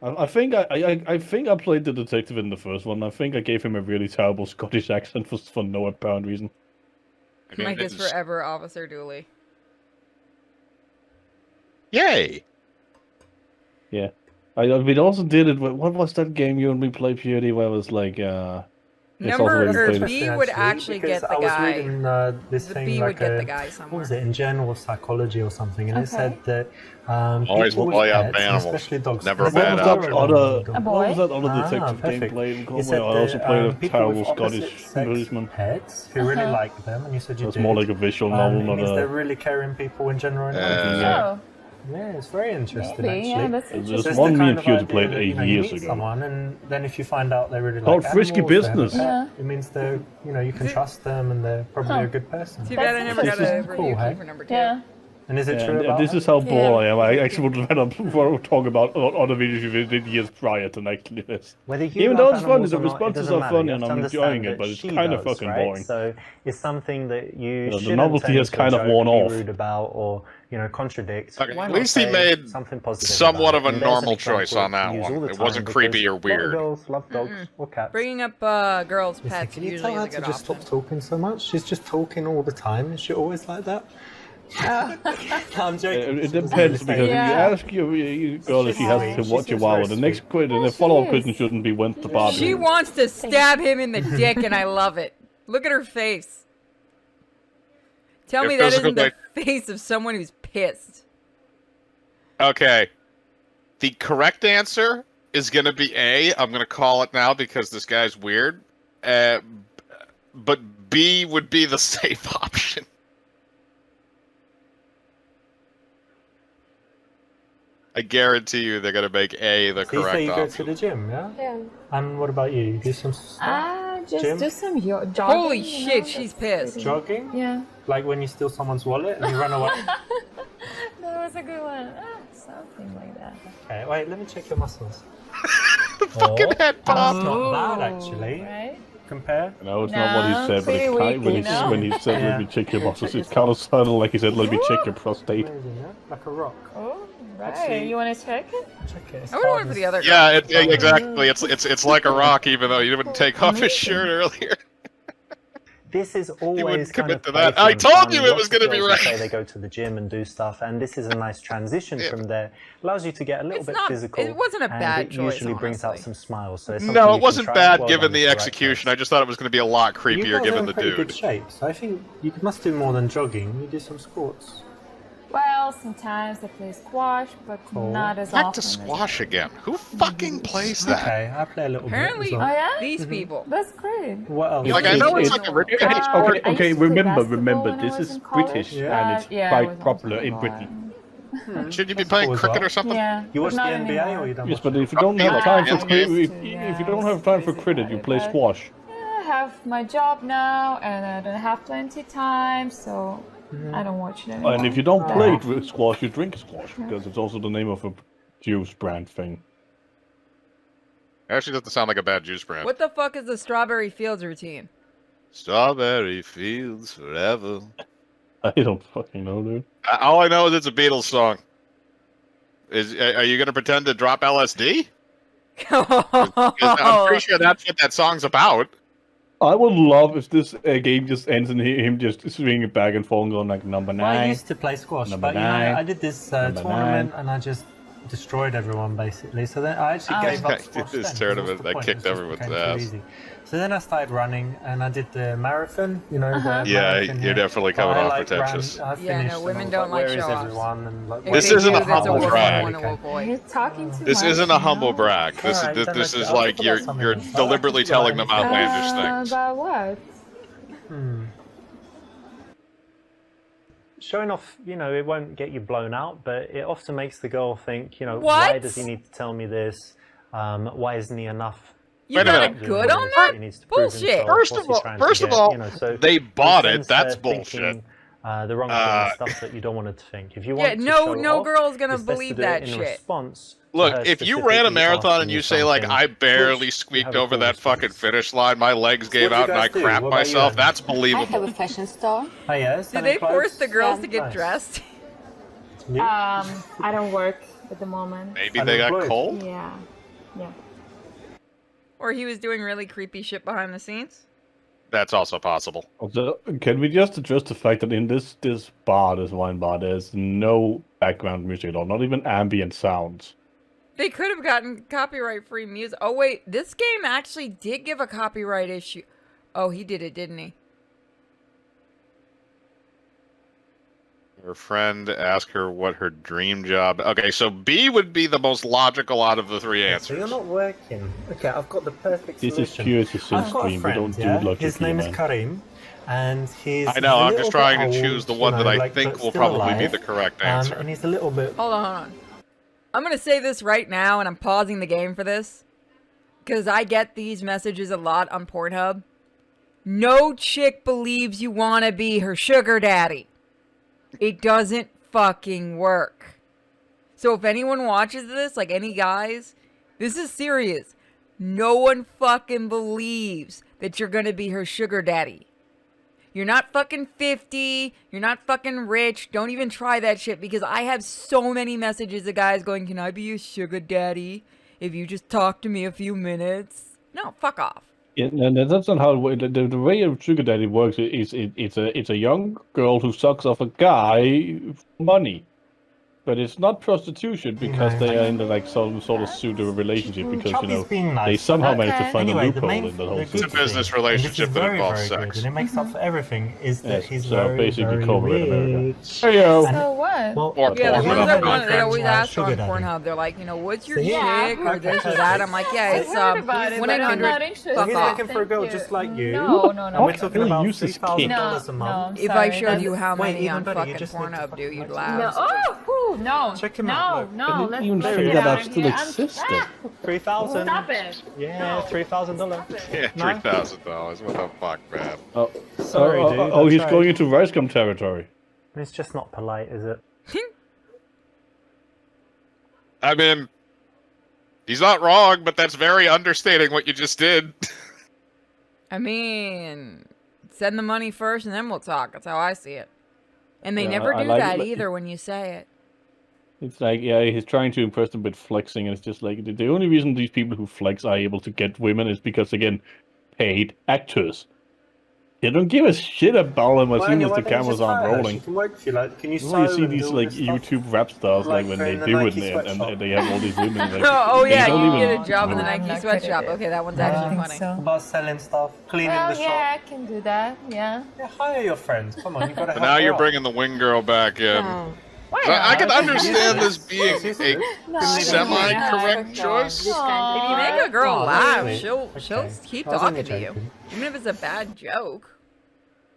I think I think I played the detective in the first one. I think I gave him a really terrible Scottish accent for no apparent reason. I mean, Mike is it's- forever Officer Dooley. Yay! Yeah, we also did it. What was that game you and me played, Beauty? Where it was like it's also Number where you or played- B would actually because get the I was guy. reading this The thing B like would get a, the guy what was somewhere. it, in Journal of Psychology or something, and it Okay. said that Always people with play out pets, and animals. especially dogs. Never a there's bad no What was option. that wrong other? with dogs. A What was that other Ah, detective game perfect. played? You said I also that, played a people terrible with opposite Scottish sex policeman. pets who really like them, and you said you It's did. more like a visual novel, it not means they're a. really caring people in general. in life. Yeah. Oh, Yeah, it's very interesting maybe. actually. Yeah, that's There's interesting. It's one the me kind and of Cutie idea played that, 8 you know, years you meet ago. someone, and then if you find out they really Called like Frisky animals, they have a Business. pet, Yeah. it means they're, you know, you can trust them and they're probably Huh. a good person. Too bad I never This got is a cool, review hey? key for number 2. Yeah. And is it Yeah, true and about this her? is how bored I am. I Yeah. actually would rather talk about other videos we did years prior than actually this. Whether you Even love though it's funny, animals the or not, it responses doesn't are matter. funny You and have to I'm enjoying understand it, that but it's she kind of does, fucking right? boring. So it's something that you The shouldn't novelty tend has to kind of joke, worn be off. rude about, or you know, contradict. Okay, Why at not least he say made something positive somewhat about of a it? And there's an normal example choice on that we use one. all the It time wasn't because creepy or a lot of weird. girls love dogs or cats. Bringing up girls' Listen, pets can you usually tell her is a to good just option. stop talking so much? She's just talking all the time. Is she always like that? I'm joking. It She doesn't depends really because say if you Yeah. ask your girl if she has to She's watch a just while, very the next sweet. question, Yeah, the follow-up she question is. shouldn't be when's the party. She wants to stab him in the dick, and I love it. Look at her face. Tell Your me that physical isn't the face of someone who's pissed. Okay. The correct answer is going to be A. I'm going to call it now because this guy's weird. But B would be the safe option. I guarantee you they're going to make A the So you say correct you go to option. the gym, yeah? Yeah. And what about you? You do some Just Jim? do some jogging. Holy you shit, know, she's that's pissed. pretty- jogging? Yeah. Like when you steal someone's wallet and you run away? That was a good one. Something like that. Okay, wait, let me check your muscles. Fucking head That's pop. not bad, actually. Right? Compare. No, it's not what he No, said, but pretty it's kind, weak, you know? when he said, let me check your muscles, it's kind of subtle, like he said, let me check your prostate. Amazing, yeah? Like a rock. Oh, Right. Actually- You want to check it? Check it. I would have went for the other guy. Yeah, exactly. It's like a rock, even though you didn't take off his shirt earlier. This is always wouldn't kind commit of to that. playful I and told fun. you it Lots was of gonna be girls will right. say they go to the gym and do stuff, and this is a nice transition from there. Allows you to get a little It's bit not- pizzical. it wasn't a bad and it choice, usually brings out honestly. some smiles. So it's something No, you it can wasn't try. bad Well given done, the it's right execution. choice. I just thought it was going to be a lot You creepier guys are given in the pretty good dude. shape, so I think you must do more than jogging. You do some sports. Well, sometimes I play squash, but Cool. not as Back often. to as squash again. Who fucking plays that? Okay, I play a little Apparently, bit. Oh As well. yeah? these people. That's great. What else? Like, I know it's like a Okay, rich- I Okay, used to play remember, basketball when I this was is in college, British, Yeah. and it's but, yeah, I quite was popular also in like- Britain. Shouldn't you be That's playing cool as cricket well. or something? Yeah. You watch but the not NBA anymore. or you don't Yes, watch but it? if you don't have Yeah, time for I cricket, used to, if you yeah, don't I have was time for crazy cricket, about you it, play but- squash. I have my job now, and I don't have plenty time, so I don't watch it anymore. And if you don't That play often. squash, you drink squash, because it's also the name of a juice brand thing. Actually, doesn't sound like a bad juice brand. What the fuck is the Strawberry Fields routine? Strawberry fields forever. I don't fucking know, dude. All I know is it's a Beatles song. Are you going to pretend to drop LSD? 'Cause I'm pretty sure that's what that song's about. I would love if this game just ends in him just swinging back and forth, going like number Well, I 9. used to play squash, Number but you know, 9. I did this Number tournament 9. and I just destroyed everyone basically. So then I actually Oh. gave I up did squash. this then, 'cause tournament what's the that point? kicked It just everyone's became too ass. easy. So then I started running and I did the marathon. You know, Uh-huh. the Yeah, marathon you're here. definitely But coming I, off like, pretentious. Ran, I Yeah, finished no, and women I was don't like, like where is show-offs. everyone? And like, If This they isn't do, a that's humble wolf brag. I want to Are avoid. you talking too This much isn't a humble now? brag. This Alright, is then this let's- is I'll like talk you're about something you're else. I like deliberately to talk telling about them outlandish anything. things. About what? Showing off, you know, it won't get you blown out, but it often makes the girl think, you know, What? why does he need to tell me this? Why isn't he enough? You Wait a got a minute. good on He that? needs to prove Bullshit. himself. First What's of he all- trying to first of get? all, You know, so they bought it it. sends That's her bullshit. thinking, the wrong Uh, thing, stuff that you don't want her to think. If you Yeah, want to no- show no off, girl's gonna it's best to believe do it that in shit. response to Look, her if you ran a specifically marathon asking and you you say like something, I barely which you squeaked have a over cool that fucking response. finish line, my legs gave What do you out and I guys do? crapped What about you, myself, Anna? that's I believable. have a fashion store. Oh yeah, Did selling they force clothes? the girls Yeah. to get Nice. dressed? You? I don't work at the moment. Maybe they got Unemployed. cold? Yeah. Yeah. Or he was doing really creepy shit behind the scenes? That's also possible. Also, can we just address the fact that in this bar, this wine bar, there's no background music at all, not even ambient sounds. They could have gotten copyright-free music. Oh, wait. This game actually did give a copyright issue. Oh, he did it, didn't he? Her friend, ask her what her dream job. Okay, so B would be the most logical out of the three So answers. you're not working. Okay, I've got the perfect This is solution. pure sim I've got a stream. We friend, don't yeah? do logically, His name is man. Karim, and he's. I know, he's a I'm just little trying bit to old, choose the you one know, that I like, think but will still probably be alive. the correct answer. And he's a little bit. Hold on. I'm going to say this right now, and I'm pausing the game for this. Because I get these messages a lot on Pornhub. No chick believes you want to be her sugar daddy. It doesn't fucking work. So if anyone watches this, like any guys, this is serious. No one fucking believes that you're going to be her sugar daddy. You're not fucking 50. You're not fucking rich. Don't even try that shit because I have so many messages of guys going, can I be your sugar daddy if you just talk to me a few minutes? No, fuck off. Yeah, no, that's not how the way a sugar daddy works. Is it's a young girl who sucks off a guy for money, but it's not prostitution because they are in the like some sort of pseudo relationship because Chubby's being nice. they somehow managed to Okay. find Anyway, a the loophole main in the whole the system. good It's a business thing, and this relationship is that very, involves very sex. good, and it makes up for everything. Is that Yes, he's so very, basically very corporate America. rich. Heyo. So what? Well, Or Yeah, the Pornhub. ones Pornhub. that want, they Pornhub. always ask Sugar on daddy. Pornhub. They're like, you know, what's your So chick yeah, or this or okay. that? I'm like, yeah, I it's heard about it, but I'm 1-800. not interested. Fuck he's off. looking for a girl Thank just you. like you. No, no, And no. we're talking about useless $3,000 kid. No, a no, month. I'm If I sorry, showed that's- you how Wait, many even on better, you fucking just need to Pornhub, fucking dude, you'd watch laugh. No, oh, no. Check him out, No, look. no, I didn't let's even let's think get that out that of still here. existed. 3,000. Stop it. Yeah, $3,000. Yeah, No? $3,000. What the fuck, man? Oh, Sorry, dude. oh, I he's tried. going into Ricegum territory. It's just not polite, is it? I mean, he's not wrong, but that's very understating what you just did. I mean, send the money first and then we'll talk. That's how I see it. And they Yeah, never I do like that it. either when you say it. It's like, yeah, he's trying to impress them with flexing, and it's just like the only reason these people who flex are able to get women is because, again, paid actors. They don't give a shit about them as soon as the cameras aren't rolling. She can work for you. Like, can you Well, you sew see and these do all like this stuff? YouTube rap stars, like when they in the do it, Nike and they have all these women. Like, Oh they yeah, don't you even get a job in the know. Nike I'm not sweatshop. good at it. Okay, that one's I actually think funny. so. About selling stuff, cleaning Well, the shop. yeah, I can do that. Yeah. Yeah, hire your friends. Come on, you gotta But help now her you're out. bringing the wing girl back in. No. Why So I not? can understand Yeah. this being a No, semi-correct For choice. this kind If of you make a girl Oh, laugh, that's sweet. she'll Okay. keep I was only talking to you, joking. even if it's a bad joke.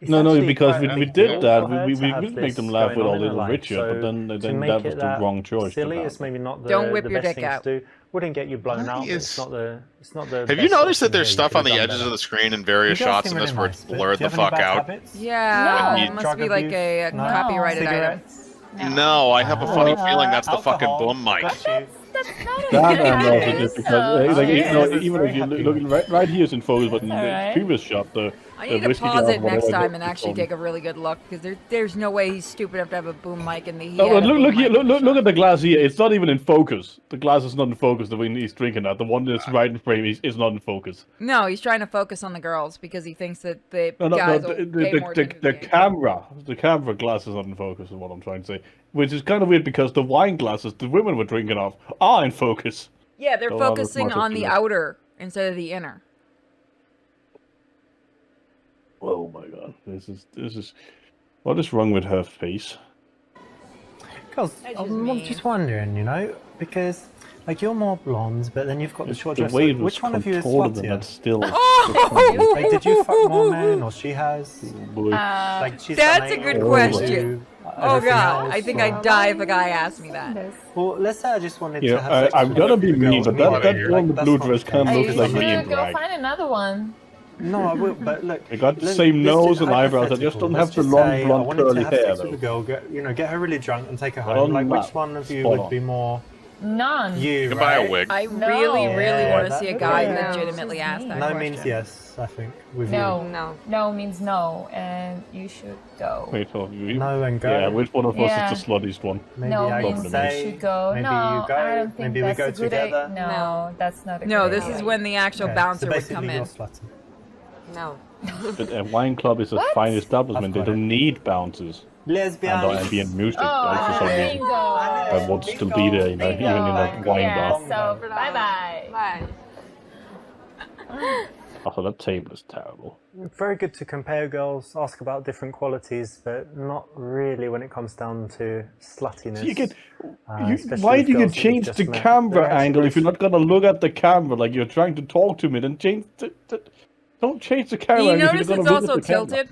It's No, actually because quite a we big did deal that. for her We to have did make them this laugh going with on our in her little life. Richard, So but then to that make was it the that wrong choice. silly, to it's maybe not the, Don't whip the your best dick thing out. to do. Wouldn't get you blown Why out. But is- it's not the. It's not the. Have you best noticed that option there's here. You stuff could on the have done edges better. of the screen in You various guys shots seem in really this where nice, it's but blurred do you the have any fuck bad out? habits? Yeah, you- it must Drug be like abuse? a No. copyrighted item. Cigarettes? No, I have a funny feeling that's the fucking Alcohol? boom mic. Got you. That's not a That good and also habit. just because, So, like, it you know, is, it's even very if you happy look one. right here is in focus, but in the alright. previous shot, the I need to whiskey pause glass, it next whatever time and it's actually called. take a really good look because there's no way he's stupid enough to have a boom mic in the. No, but look here, look at the glass here. It's not even in focus. The glass is not in focus. The one he's drinking at, the one that's right in frame, is not in focus. No, he's trying to focus on the girls because he thinks that the No, guys no, will pay more attention to the game. the camera glass is not in focus. Is what I'm trying to say. Which is kind of weird because the wine glasses the women were drinking off are in focus. Yeah, they're So I'll just focusing mark it on to the the- outer instead of the inner. Oh my god, this is. What is wrong with her face? Because That's just I'm mean. just wondering, you know, because like you're more blonde, but then you've got the short The dress. way So it was which one of you is contorted and sluttier? that's still. Like, did you fuck more men, or she has? Boy. Like, she's That's done a good anal, question. you, Oh everything god, else, I think or- I'd die if a guy asked me that. Well, let's say I just wanted Yeah, to have sex I'm with gonna a be girl mean, but anyway, that here. girl in the that's blue not dress the kind of case. You looks like should me in go drag. find another one. No, I will, but look. They got the let's- same let's nose do and eyebrows. I just hypothetical. don't Let's have the just long say I blonde wanted curly to have hair sex though. with a girl, get her really drunk and take her Well, home. Like, no. which one of you Spot would on. be more None. you? You can buy right? a wig. I No. really, really Yeah, want to that- see a guy No. legitimately This is ask mean. that No question. means yes, I think. With No. No. No means no, and you should go. Wait, hold you. you. No and go. Yeah, which one of us Yeah. is the sluttiest one? Maybe no I means can you say. should go. Maybe no, you go. I don't think Maybe we that's go a good together. No, that's not a No, good this idea. is when the actual Okay, bouncer so would basically come in. you're slutty. No. But a wine club is a What? fine establishment. They I've got don't need bouncers Lesbian. and ambient music. Oh, Like, for some reason. bingo. I want to still be there, you know, even in a wine Yeah, bar. so bye-bye. Bye. Also, that table is terrible. Very good to compare girls, ask about different qualities, but not really when it comes down to sluttiness. So you get, especially why with do you girls that you've change just the met. camera They're actually angle very if you're not gonna look at the camera like you're trying to talk to me? Then change don't change the camera You angle if notice you're it's gonna look also at the camera. tilted?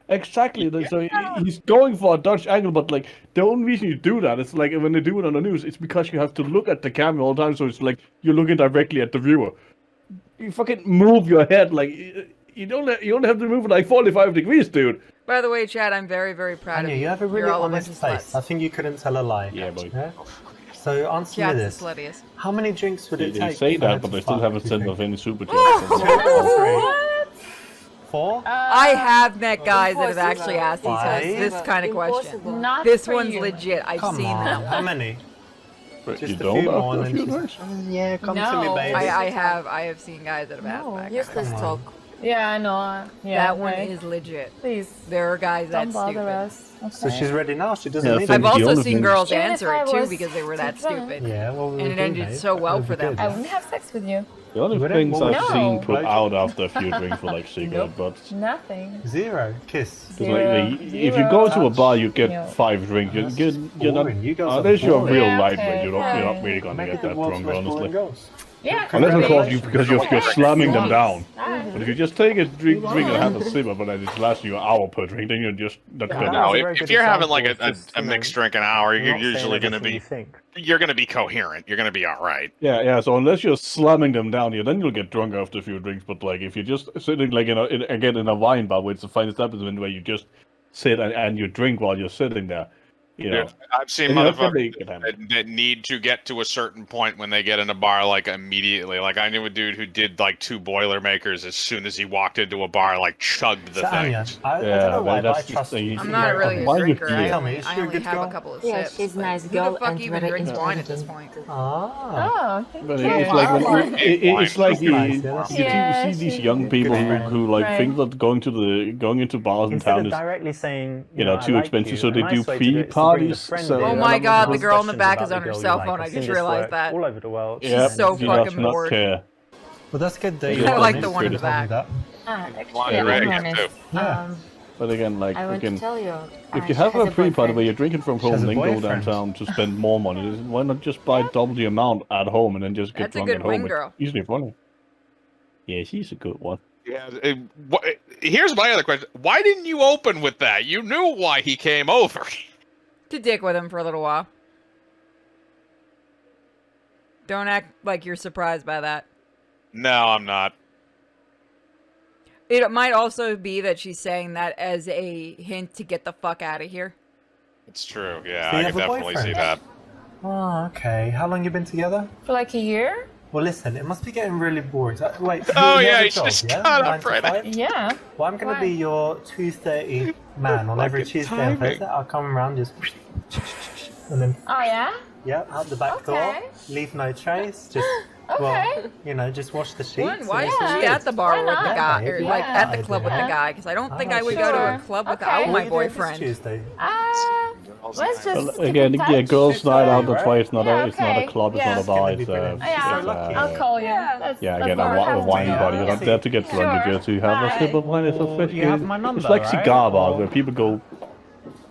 Exactly. So he's going for a Dutch angle, but like the only reason you do that is like when they do it on the news, it's because you have to look at the camera all the time. So it's like you're looking directly at the viewer. You fucking move your head like you only have to move it like 45 degrees, dude. By the way, Chad, I'm very, very proud Anya, of you. you have a really You're all honest honest face. I think you couldn't tell a lie. Yeah, boy. So answer me Chad's this. the sluttiest. How many drinks would it They take? say for her that, but to they still fuck, haven't do you sent think? us any super chats. Two or three? What? 4? I have met guys that have Impossible. actually asked this kind of question. Impossible. Not This for one's you. legit. I've Come seen on. that How one. many? But Just you a don't few more, after and a few then drinks? yeah, come to me, No. baby. I have seen guys that have asked that. Useless Come on. talk. Yeah, I know. Yeah, That one right. is legit. Please, There are guys don't that bother stupid. us. Okay. So she's ready now. She doesn't Yeah, need so it. I've the also only seen thing- girls Even if answer I it too was because they were that too drunk. stupid. Yeah, well, And it ended so well for them. I wouldn't have sex with you. The only You wouldn't? things Well, I've no. seen put Blowjob? out after a few drinks were like cigarette Nope. butts. Nothing. 0 kiss. Because Zero. like, if you go to a bar, you get No. 5 drinks. That's You're not. boring. You guys are Unless you're a boring. real Yeah, lightweight, okay, you're not fine. really gonna Make get it the that world's drunk, most honestly. boring girls. Yeah, Unless of course congratulations. because you're slamming them down. Nice. But if you just take a drink and have a sipper, but then it's lasting you an hour per drink, then you're just not Yeah, gonna. that No, was a if, very if good you're having like example of just, a you know, mixed drink an hour, You're you're not saying usually going to everything be you think. you're going to be coherent. You're going to be all right. Yeah. So unless you're slamming them down here, then you'll get drunk after a few drinks. But like if you're just sitting like in a wine bar, where it's a fine establishment where you just sit and you drink while you're sitting there, You know, I've seen and you're not gonna motherfuckers make it happen. that need to get to a certain point when they get in a bar, like immediately. Like I knew a dude who did like 2 Boilermakers as soon as he walked into a bar, like chugged the So, Anya, thing. I don't Yeah, know why, but but I that's just trust you. I'm You're not very really a Why honest. you drinker. feel I it? Tell me, only, is I she a only good have a girl? couple of Yeah, sips. she's a Like, nice who girl the fuck and even very drinks wine at this intelligent. point? Ah. Oh, But thank it's you. like Wow. when it's like That's nice, you, yeah, that's you Yeah, do see these she's young a people good who, friend. who like Right. think that going into bars in Instead town of is directly saying, you know I too like expensive, you, so a they do nice way to do it is to bring the pre-parties. friend So in Oh and my ask god, the questions girl in the back about is the on her girl you cell like. phone. I've I seen just this realized work that. all over the world. yeah, She's so she fucking does not bored. care. Well, that's good that I you're like honest. the one in the Tell me back. that. Well, Actually, you're ready I'm to get honest. Yeah. But again, like I want to again, tell you, if you she have has a pre-party boyfriend. where you're drinking from She has home, a then go boyfriend. downtown to spend more money. Why not just buy double the amount at home and then just get That's a drunk good at home? wing It's girl. usually funny. Yeah, she's a good one. Yeah. Here's my other question: why didn't you open with that? You knew why he came over. To dick with him for a little while. Don't act like you're surprised by that. No, I'm not. It might also be that she's saying that as a hint to get the fuck out of here. It's true. Yeah, So you I have can a definitely see boyfriend? that. Oh, okay. How long you been together? For like a year? Well, listen, it must be getting really boring. Wait, Oh, you yeah, have a he job, just yeah? got 9 up to right 5? Yeah. Well, I'm going to be your 2:30 man on Like every a Tuesday timing. and Thursday. I'll come around just... And then, Oh, yeah? yeah, out the back door. Okay. Leave no trace. Just, well, you know, just wash the sheets. Why and is it's all she good. at the bar Why with the not? guy, Yeah, or babe, like yeah. at the club with the Yeah. guy? Because I don't think Oh, I would go to a sure. club Okay. without What my are you doing this boyfriend. Tuesday? Let's just Well, keep again, in yeah, touch. girls' night out. Right? That's why it's not Yeah, a it's not a okay. club. It's Yeah. not a It's bar. gonna It's be brilliant. Yeah, So lucky. I'll call you. Yeah. That's, yeah, that's again, what we're a having wine to party. do. You're not there to get drunk. You're there to have a Right. sip of wine. It's a Well, fresh you have good- my number, It's like right? cigar bars Or- where people go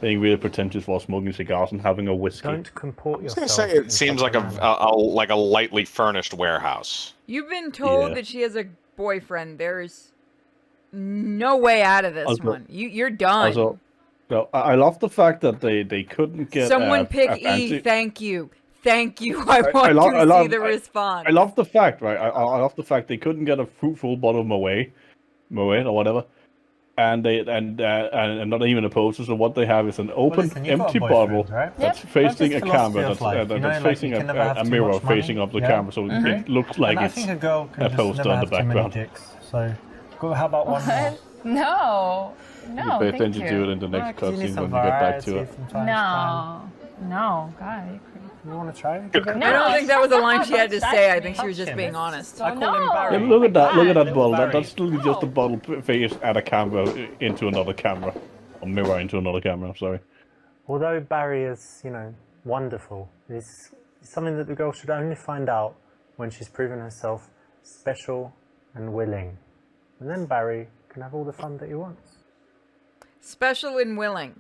being really pretentious while smoking cigars and having a whiskey. Don't comport I was gonna yourself. say in it seems such like a manner. like a lightly furnished warehouse. You've been told Yeah. that she has a boyfriend. There's no way out of this Also- one. You're done. Also, no, I love the fact that they couldn't get Someone pick a E. fancy. Thank you. Thank you. I want I to see love- the response. I love the fact, right? I love the fact they couldn't get a fruitful bottle of Moet or whatever, and not even a poster. So what they have is an open, listen, you've got a empty boyfriend, bottle right? that's Yep, facing a that's his philosophy camera, of that's, life. You know, that's like, facing you can never have a too mirror much money, facing up the yeah? camera, so it looks like And I it's think a girl can a just poster never on the have too many background. dicks. So, how about one more? What? No. You No, pay thank attention you. to it in the Yeah, next 'cause you need cutscene some when you get back to variety it. from time to time. No. God, are you crazy? You want to try? No. I don't think that was a line she had to say. I Touch think me. she was just Touch being him. honest. I call him No. Barry. Yeah, look at that! Look at that Little bottle. Barry. That's literally just a bottle face at a camera into another camera, or mirror into another camera. I'm sorry. Although Barry is, wonderful, it's something that the girl should only find out when she's proven herself special and willing. And then Barry can have all the fun that he wants. Special and willing.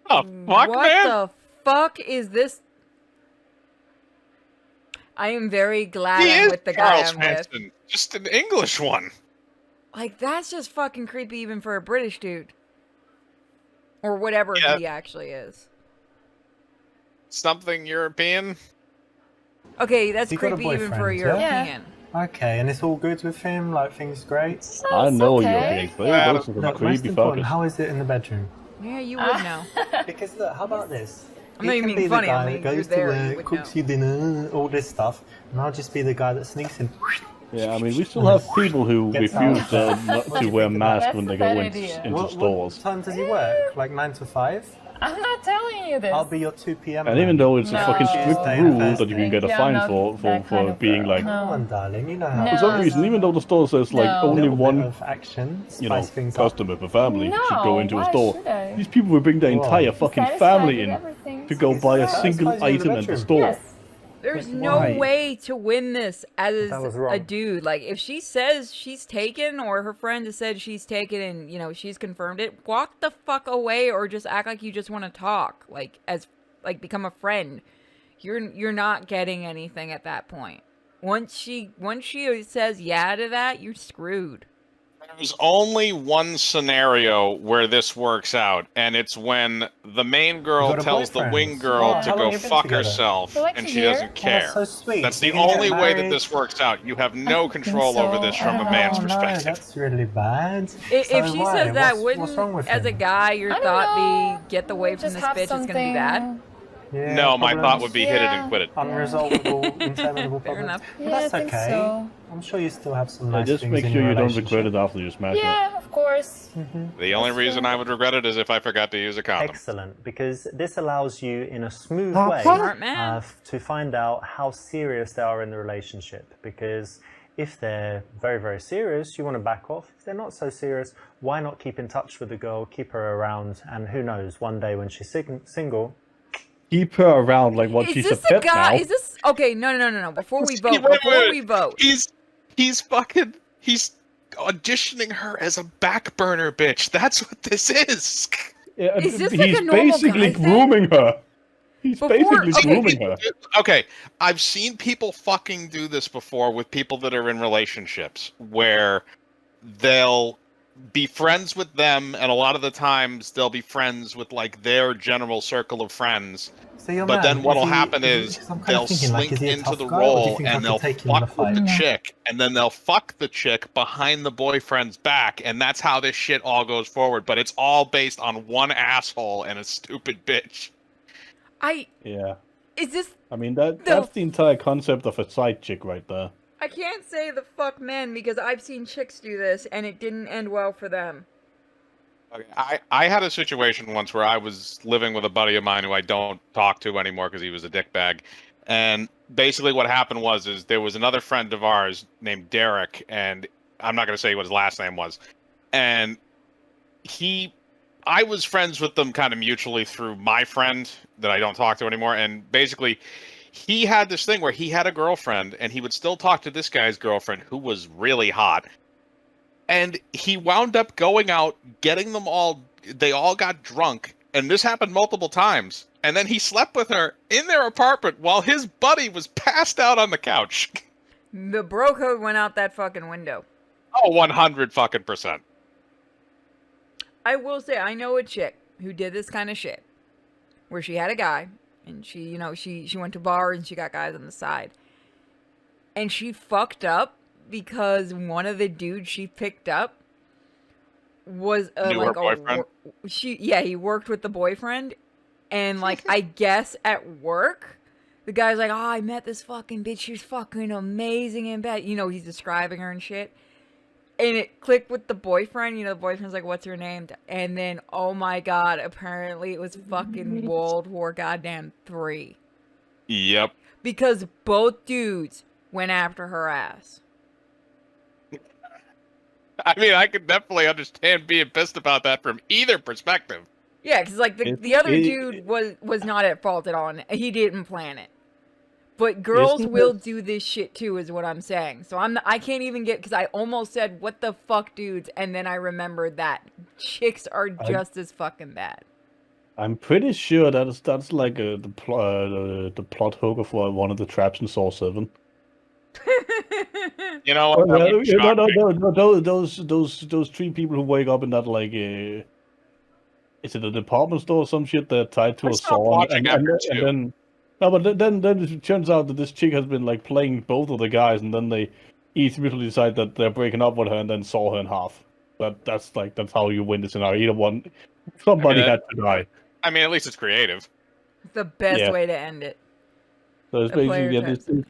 Oh fuck, What man! the fuck is this? I am very glad He I'm is with the guy Charles I'm with. Manson, just an English one. Like, that's just fucking creepy even for a British dude. Or whatever Yeah. he actually is. Something European. Okay, that's You got a creepy even for a boyfriend, yeah? European. Okay, and it's all good with him. Like things great. I know okay. Europeans, but Yeah. those are some Look, most creepy important, fuckers. how is it in the bedroom? Yeah, you would know. Because look, how about this? I'm not He even can being be the funny, I guy mean, that you're goes there, to you work, would cooks know. you dinner, all this stuff, and I'll just be the guy that sneaks in. Yeah, I mean, we still have people who Gets refuse out. not What do to you wear think about masks that? when they That's go a bad idea. into What stores. time does he work? Like 9 to 5? I'm not telling you this. I'll be your 2 p.m. And even though it's a No. fucking strict Tuesday rule and that you can get a Yeah, fine not for that kind of being girl. like, Come on, darling, you know how. No. for some reason, even though the store says like No. only Little bit one, of action, you know, spice things up. customer per family should No, go into a why store. should I? These people would bring their Whoa. entire fucking Satisfied family with in everything. to go buy a Satisfies single you in the item at the bedroom. store. Yes. There's Like, no why? way to win this as That was a wrong. dude. Like, if she says she's taken, or her friend has said she's taken and, she's confirmed it, walk the fuck away or just act like you just want to talk. Like, become a friend. You're not getting anything at that point. Once she says yeah to that, you're screwed. There's only one scenario where this works out, and it's when the main girl got a tells the boyfriend. wing girl Oh, to how long go you been fuck together? herself, So like and a she year? doesn't Oh, care. that's so sweet. That's You're the gonna get only way that married? this works out. You have I no don't think control over so. this I from a don't man's Oh no, perspective. that's really bad. If So she why? says that, What's wrong wouldn't, with as a him? guy, your I don't thought know. be, get the way We'll from just this have bitch, it's gonna be bad? something- Yeah, No, my thought problems, would be hit it and Yeah. quit it. unresolvable, interminable Fair problems. enough. But Yeah, I that's think okay. so. I'm sure you still have some Yeah, nice just things make in sure your you don't relationship. regret it after you smash it. Yeah, of course. The only That's reason fair. I would regret it is if I forgot to use a condom. Excellent, because this allows you, in a smooth Ah, way, Smart man. to find out how serious they are in the relationship. Because if they're very, very serious, you want to back off. If they're not so serious, why not keep in touch with the girl, keep her around, and who knows, one day when she's single, Keep her around like what Is she's a this pet a guy? now. Is this okay? No. Before we Wait, vote, wait, before wait. we vote, He's auditioning her as a back burner bitch. That's what this is. Yeah, Is this like he's a normal basically guy thing? grooming her. He's Before- basically okay, grooming her. Okay, I've seen people fucking do this before with people that are in relationships where they'll be friends with them, and a lot of the times they'll be friends with like their general circle of friends. so your But man, then what'll is he- happen is is he- 'cause I'm kinda they'll thinking, like, slink is he a into tough the guy, or do you role think I and could they'll take him in a fuck with the fight? No. chick, and then they'll fuck the chick behind the boyfriend's back, and that's how this shit all goes forward. But it's all based on one asshole and a stupid bitch. Yeah. is this? I mean, that's the entire concept of a side chick right there. I can't say the fuck men because I've seen chicks do this and it didn't end well for them. Okay, I had a situation once where I was living with a buddy of mine who I don't talk to anymore because he was a dickbag. And basically what happened is there was another friend of ours named Derek, and I'm not going to say what his last name was. And I was friends with them kind of mutually through my friend that I don't talk to anymore. And basically he had this thing where he had a girlfriend and he would still talk to this guy's girlfriend who was really hot. And he wound up going out, getting them all, they all got drunk, and this happened multiple times. And then he slept with her in their apartment while his buddy was passed out on the couch. The bro code went out that fucking window. Oh, 100%. I will say, I know a chick who did this kind of shit. Where she had a guy, and she went to bars and she got guys on the side. And she fucked up because one of the dudes she picked up was Knew her boyfriend? he worked with the boyfriend, and like I guess at work the guy's like, oh, I met this fucking bitch, she's fucking amazing in bed, he's describing her and shit, and it clicked with the boyfriend. The boyfriend's like, what's her name? And then, oh my god, apparently it was fucking World War goddamn 3 Yep. because both dudes went after her ass. I mean, I could definitely understand being pissed about that from either perspective. Yeah, because like the other dude was not at fault at all, and he didn't plan it. But girls will do this shit too, is what I'm saying. So I can't even get, because I almost said, "What the fuck, dudes?" and then I remembered that chicks are just as fucking bad. I'm pretty sure that's like the plot hooker for one of the traps in Saw 7. You know what? That wouldn't shock me. No, those three people who wake up in that like is it a department store or some shit? They're tied to I a stopped saw, watching after two. and then no, but then it turns out that this chick has been like playing both of the guys, and then they each mutually decide that they're breaking up with her, and then saw her in half. That's how you win the scenario. Somebody had to die. I mean, at least it's creative. It's the best Yeah. way to end it. So it's A player basically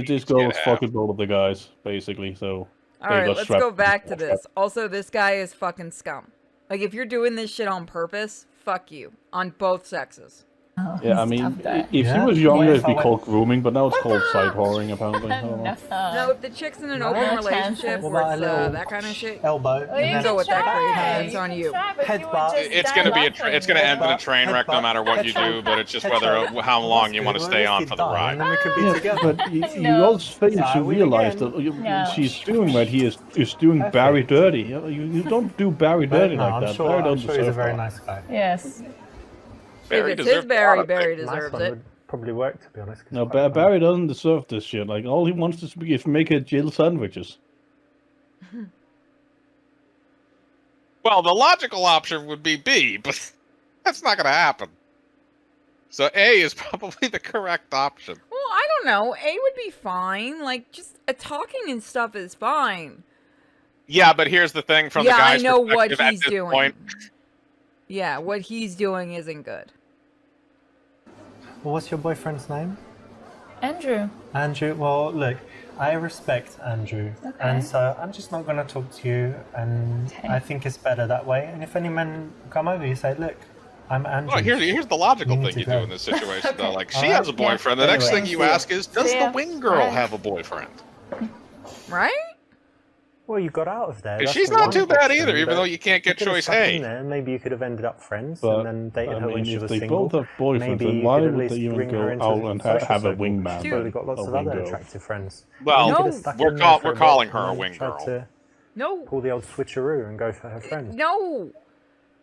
this girl was fucking both of the guys, basically. So All they right, got let's strapped go to the back to saw this. Also, this guy is fucking scum. Like, if you're doing this shit on purpose, fuck you. On both sexes. Oh, Yeah, I he's mean, tough guy. if Yeah. he was younger, Yeah, it'd be if I called grooming, but now it's called side whoring, apparently. I don't know. No, if the chick's in an No open chances. relationship What where about it's a little that kind of shit, elbow? you can go with that crazy. It's on you. Headbutt. It's gonna be it's gonna end in a train wreck no matter what you do, but it's just how long you want to stay on for the ride. And then we could be Yeah, together. but you No. also fail to Sorry, realize again. that No. she's doing right. He is doing Barry dirty. You don't do Barry dirty No, like I'm that. sure, Barry I'm doesn't sure he's a deserve very that. nice guy. Yes. Barry If it's his deserves a lot Barry, of Barry things. Nice deserves one it. would probably work, to be honest. 'cause No, it's quite funny. Barry doesn't deserve this shit. Like all he wants is to make her Jill sandwiches. Well, the logical option would be B, but that's not going to happen. So A is probably the correct option. Well, I don't know. A would be fine. Like, just talking and stuff is fine. Yeah, but here's the thing from the Yeah, I guy's know what perspective at he's this doing. point. Yeah, what he's doing isn't good. Well, what's your boyfriend's name? Andrew. Andrew. Well, look, I respect Andrew, Okay. and so I'm just not going to talk to you, and Okay. I think it's better that way. And if any men come over, you say, look, I'm Andrew. Oh, here's the logical You need thing to you go. do in this situation, though. Okay. Like, she Alright. has a boyfriend. The next Anyway. thing you ask is, does Yeah. the wing girl Right. have a boyfriend? Right? Well, you got out of there. Because That's she's the not one too bad question, either, even but though you can't you get could have choice stuck A. in there, maybe you could have ended up friends But, and then dated I her when mean, she if was they single. both have boyfriends, Maybe then you why could at would least they even bring go her into out the and social have a circle. wingman? She's Dude. probably got lots A of wing other girl. attractive friends. Well, You could No. have stuck we're in there call- for we're bit calling her and a then wing tried girl. to No. pull the old switcheroo and go for her friends. No.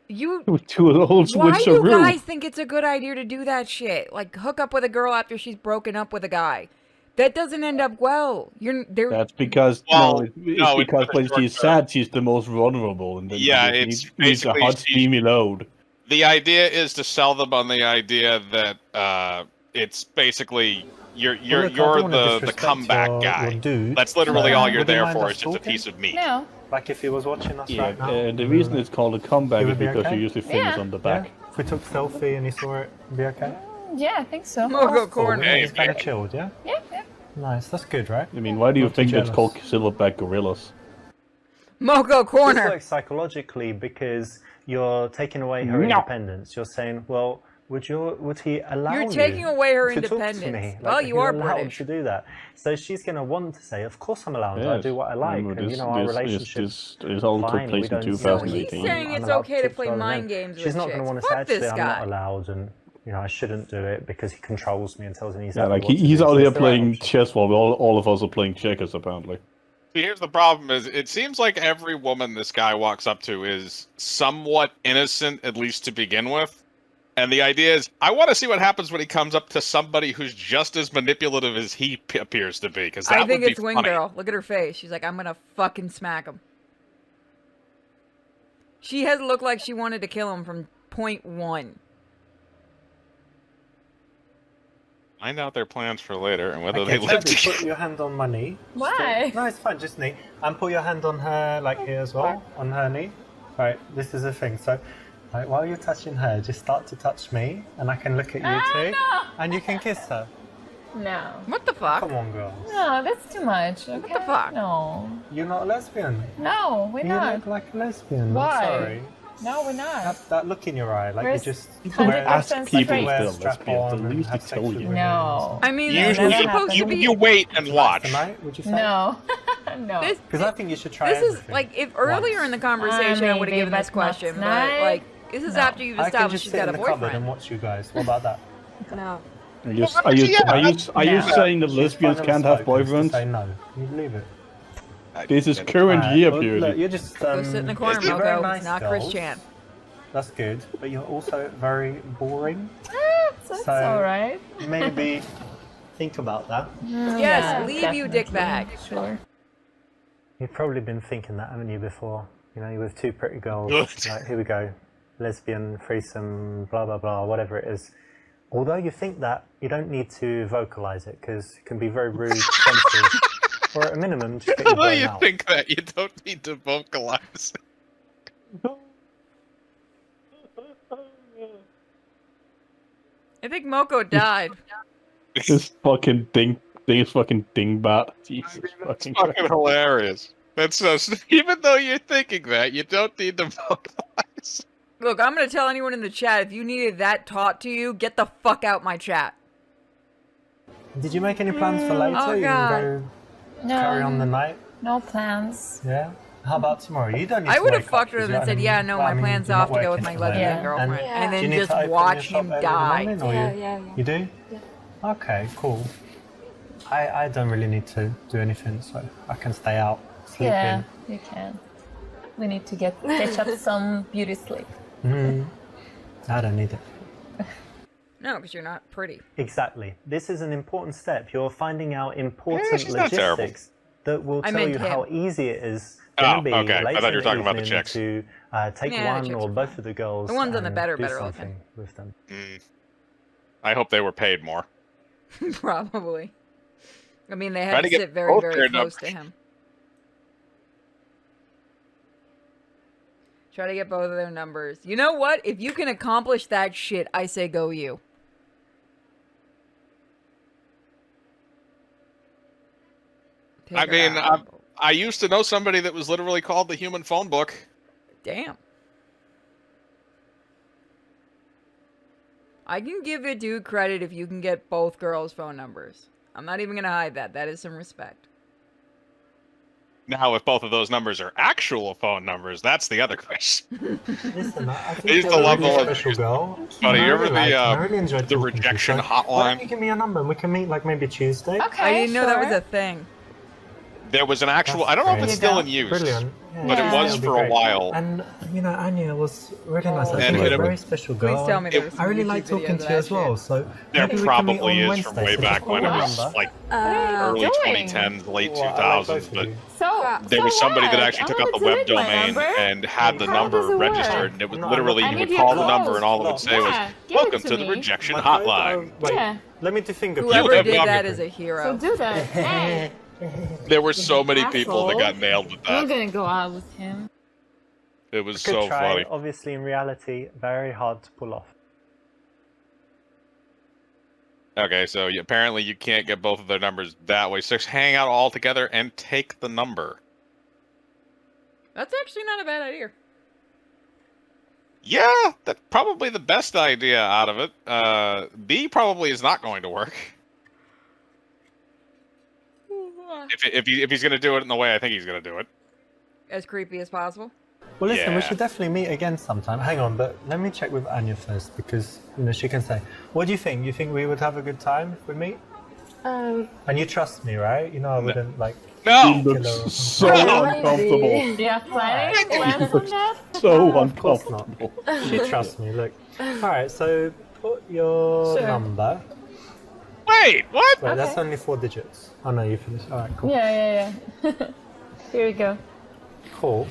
You. To an old Why do switcheroo. guys think it's a good idea to do that shit? Like, hook up with a girl after she's broken up with a guy. That doesn't end up well. That's because Well, it's no, it's because for the when short she's term. sad, she's the most vulnerable, and then Yeah, she it's needs a basically hot, she- steamy load. The idea is to sell them on the idea that it's basically you're Well, look, I you're don't wanna the disrespect comeback your guy. dude, That's literally so all you're would you there mind for. us Is just a talking? piece of meat. No. Like if he was watching us Yeah, right now. the reason it's called a comeback You is would be because okay? you usually finish Yeah. on the Yeah? back. If we took a selfie and he saw it, it'd be okay? Yeah, I think so. Mogo Cool. corner. Hey, He's kind of man. chilled, yeah? Yeah, yeah. Nice, that's good, right? I mean, why do you Not too think it's jealous. called silverback gorillas? Mogo This corner. works psychologically because you're taking away her No. independence. You're saying, well, would he allow You're you taking away her to talk to independence. me? Well, you you're are allowed British. to do that. So she's going to want to say, of course I'm allowed. I Yes. do what I like. Remember, And, this, our this, relationship. this, this all took fine, place we in don't- No, 2018. he's saying I'm it's allowed okay to talk play other mind men. games She's with not going to chicks. want to say, Fuck actually, this I'm guy. not allowed, and I shouldn't do it because he controls me and tells me Yeah, exactly like what to he's do. out So here it's the right playing option. chess while all of us are playing checkers, apparently. See, here's the problem: is it seems like every woman this guy walks up to is somewhat innocent, at least to begin with. And the idea is, I want to see what happens when he comes up to somebody who's just as manipulative as he appears to be. Because that I think would be it's Wing funny. Girl. Look at her face. She's like, I'm gonna fucking smack him. She has looked like she wanted to kill him from point one. Find out their plans for later and whether Okay, they live Tabby, put together. your hand on my knee. Why? No, it's fine, just knee. And put your hand on her, like here as well, on her knee. Right, this is the thing. So, like, while you're touching her, just start to touch me, and I can look at you too, no. and you can kiss her. No. What the fuck? Come on, girls. No, that's too much. Okay? the fuck? No. You're not a lesbian. No, we're You not. look like a lesbian. Why? I'm sorry. No, we're not. That look in your eye, like Where's you just 100% wear, Ask people straight. wear if a they're strap lesbians. on They'll and usually have sex tell with you. women No. I mean, Yeah, this Usually, is never supposed to happened. be. you wait and watch. tonight, would you say? No. No. This, Because I think you should try this is everything. like if earlier in the conversation I would have maybe, given this but not question, but tonight. like this is No. after you've I can established just she's sit got in a the cupboard and boyfriend. watch you guys. What about that? No. Are you No. saying that lesbians can't have Say boyfriends? no. You leave it. This is current Alright, year well, period. look, you're just Go sit in the corner, you're very Moko. nice It's not Chris girls. Chan. That's good, but you're also very boring. That's So- alright. Maybe think about that. Yes, Yeah, leave you dick definitely. bag. Sure. You've probably been thinking that, haven't you, before? You know, you're with two pretty girls. Good. Like, here we go. Lesbian, threesome, blah, blah, blah, whatever it is. Although you think that, you don't need to vocalize it because it can be very rude, offensive. Or at a minimum, just get your Although brain you out. think that, you don't need to vocalize. I think Moko died. This fucking dingbat. Jesus fucking Fucking Christ. hilarious. That's so. Even though you're thinking that, you don't need to vocalize. Look, I'm gonna tell anyone in the chat if you needed that taught to you, get the fuck out my chat. Did you make any plans for later? Oh, you God. can go carry on the night? No plans. Yeah? How about tomorrow? You don't need I to would have wake fucked up, her 'cause and you said, know yeah, what I no, mean? my I mean, plan's you're off not to go with my working lesbian today. girlfriend. Yeah. And Do you then need just to open watch your shop him every die. morning, or Yeah. You do? Yeah. Okay, cool. I don't really need to do anything, so I can stay out, sleep Yeah, you can. We need to catch up some beauty sleep. in. I don't need it. No, because you're not pretty. Exactly. This is an important step. You're finding out important she's not terrible. logistics. that will I tell meant you him. how easy it is Oh, going to be okay. I later thought you were in talking about the evening chicks. to take Yeah, the one chicks or are both fine. of the girls The ones on the and better do looking. something with them. I hope they were paid more. Probably. I mean, they Try had to to get sit very, both very their close numbers. to him. Try to get both of their numbers. You know what? If you can accomplish that shit, I say go you. Pick I her mean, out. I used to know somebody that was literally called the human phone book. Damn. I can give a dude credit if you can get both girls' phone numbers. I'm not even gonna hide that. That is some respect. Now, if both of those numbers are actual phone numbers, that's the other question. Listen, I think He's you're the a level really of- special girl. Buddy, And you I ever really liked you, and I the really enjoyed talking to you. rejection So Why don't you hotline? give me your number and we can meet like maybe Tuesday? Okay, I didn't know that was sure. a thing. There was an actual. That's I don't know if great. it's still in There use, Brilliant. Yeah, but it Yeah. was that'd be for a great. while. And you know, Anya was really nice. I And think it- you're a very special girl. Please tell me there was some I really YouTube like talking videos to of you as that well. shit. So There maybe we can meet probably on is from Wednesday. way So back just when it call my was number. like Uh, early doing? 2010s, late Well, I like 2000s. both of But you. there was So somebody that what? actually I took out the wanted web to delete my domain number. and had the How number does it work? registered, and it was No, literally I you need would your call the code. number, and all it would say was, Yeah, give it "Welcome to to the me. rejection My hotline." wait, Yeah. let me do fingerprint. Whoever have did that fingerprint. is a So hero. do that. Hey, There were so many people that Asshole. got nailed with I'm not that. gonna go out with him. It was Good so try. funny. Obviously, in reality, very hard to pull off. Okay, so apparently you can't get both of their numbers that way. So just hang out all together and take the number. That's actually not a bad idea. Yeah, that's probably the best idea out of it. B probably is not going to work. If he's going to do it in the way I think he's going to do it. As creepy as possible. Well, listen, we Yeah. should definitely meet again sometime. Hang on, but let me check with Anya first because you know she can say. What do you think? You think we would have a good time if we meet? And you trust me, right? You know I wouldn't like. No! He looks Killer. so uncomfortable. Do you have plans on that? So Of course not. uncomfortable. She trusts me. Look. All right, so put your Sure. number. Wait, what? Wait, that's Okay. only 4 digits. Oh no, you finished. All right, cool. Yeah. Here we go. Cool.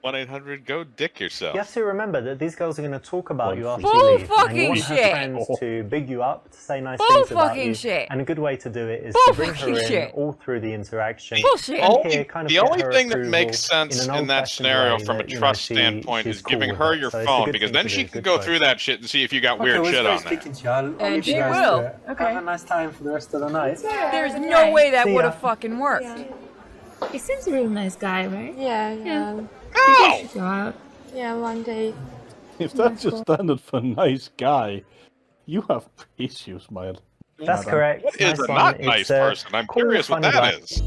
1-800-GO-DICK yourself. You have to remember that these girls are going to talk about you after Bull you leave. And you fucking want her shit. friends to big you up, to say nice Bull things about fucking you. shit. And a good way to do it is Bull to bring her fucking in shit. all through the interaction. Bullshit. And Only- here kind of the get only her thing that approval makes sense an in that old-fashioned scenario way from a that, you know, trust she- standpoint she's is cool giving with her it. your So it's a phone, good because thing then to she do, can good go choice. through that shit and see if you got weird shit on there. to you. I'll And leave she you guys will. to it. Okay. Have a nice time for the rest of the night. There's no way that See would ya. have fucking worked. He seems a real nice guy, right? Yeah, No! Go out. yeah, one day. If that's your standard for nice guy, you have issues, man. That's correct. What is Nice a one. not It's nice a person? I'm cool, curious what funny guy. that is.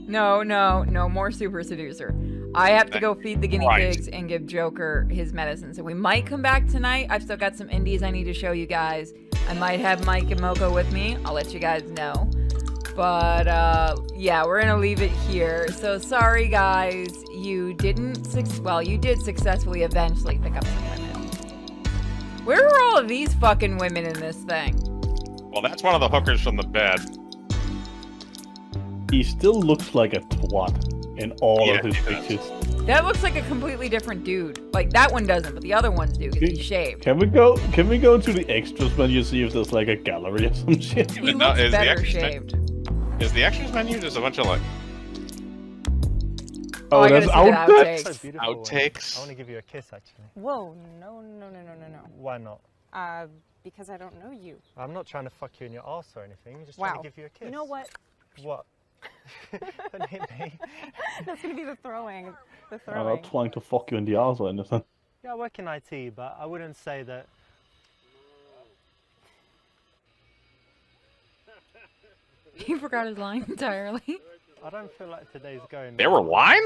No more Super Seducer. I have to go feed the guinea Right. pigs and give Joker his medicine. So we might come back tonight. I've still got some indies I need to show you guys. I might have Mike and Moko with me. I'll let you guys know. But yeah, we're gonna leave it here. So sorry guys, you didn't you did successfully eventually pick up some women. Where are all of these fucking women in this thing? Well, that's one of the hookers from the bed. He still looks like a twat in all Yeah, of his he does. pictures. That looks like a completely different dude. Like that one doesn't, but the other ones do because he's shaved. Can we go to the extras menu, see if there's like a gallery or some shit? He But no, looks is the better extras shaved. Is the extras menu just a bunch of like Oh, I that's gotta see the outtakes. outtakes. So beautiful. Outtakes? I want to give you a kiss, actually. Whoa, no. Why not? Because I don't know you. I'm not trying to fuck you in your ass or anything. I'm just Wow. trying to give you a kiss. You know what? What? Don't hit me. That's gonna be the throwing. The I'm throwing. not trying to fuck you in the ass or anything. Yeah, I work in IT, but I wouldn't say that. He forgot his line entirely. I don't feel like today's going. They were lying?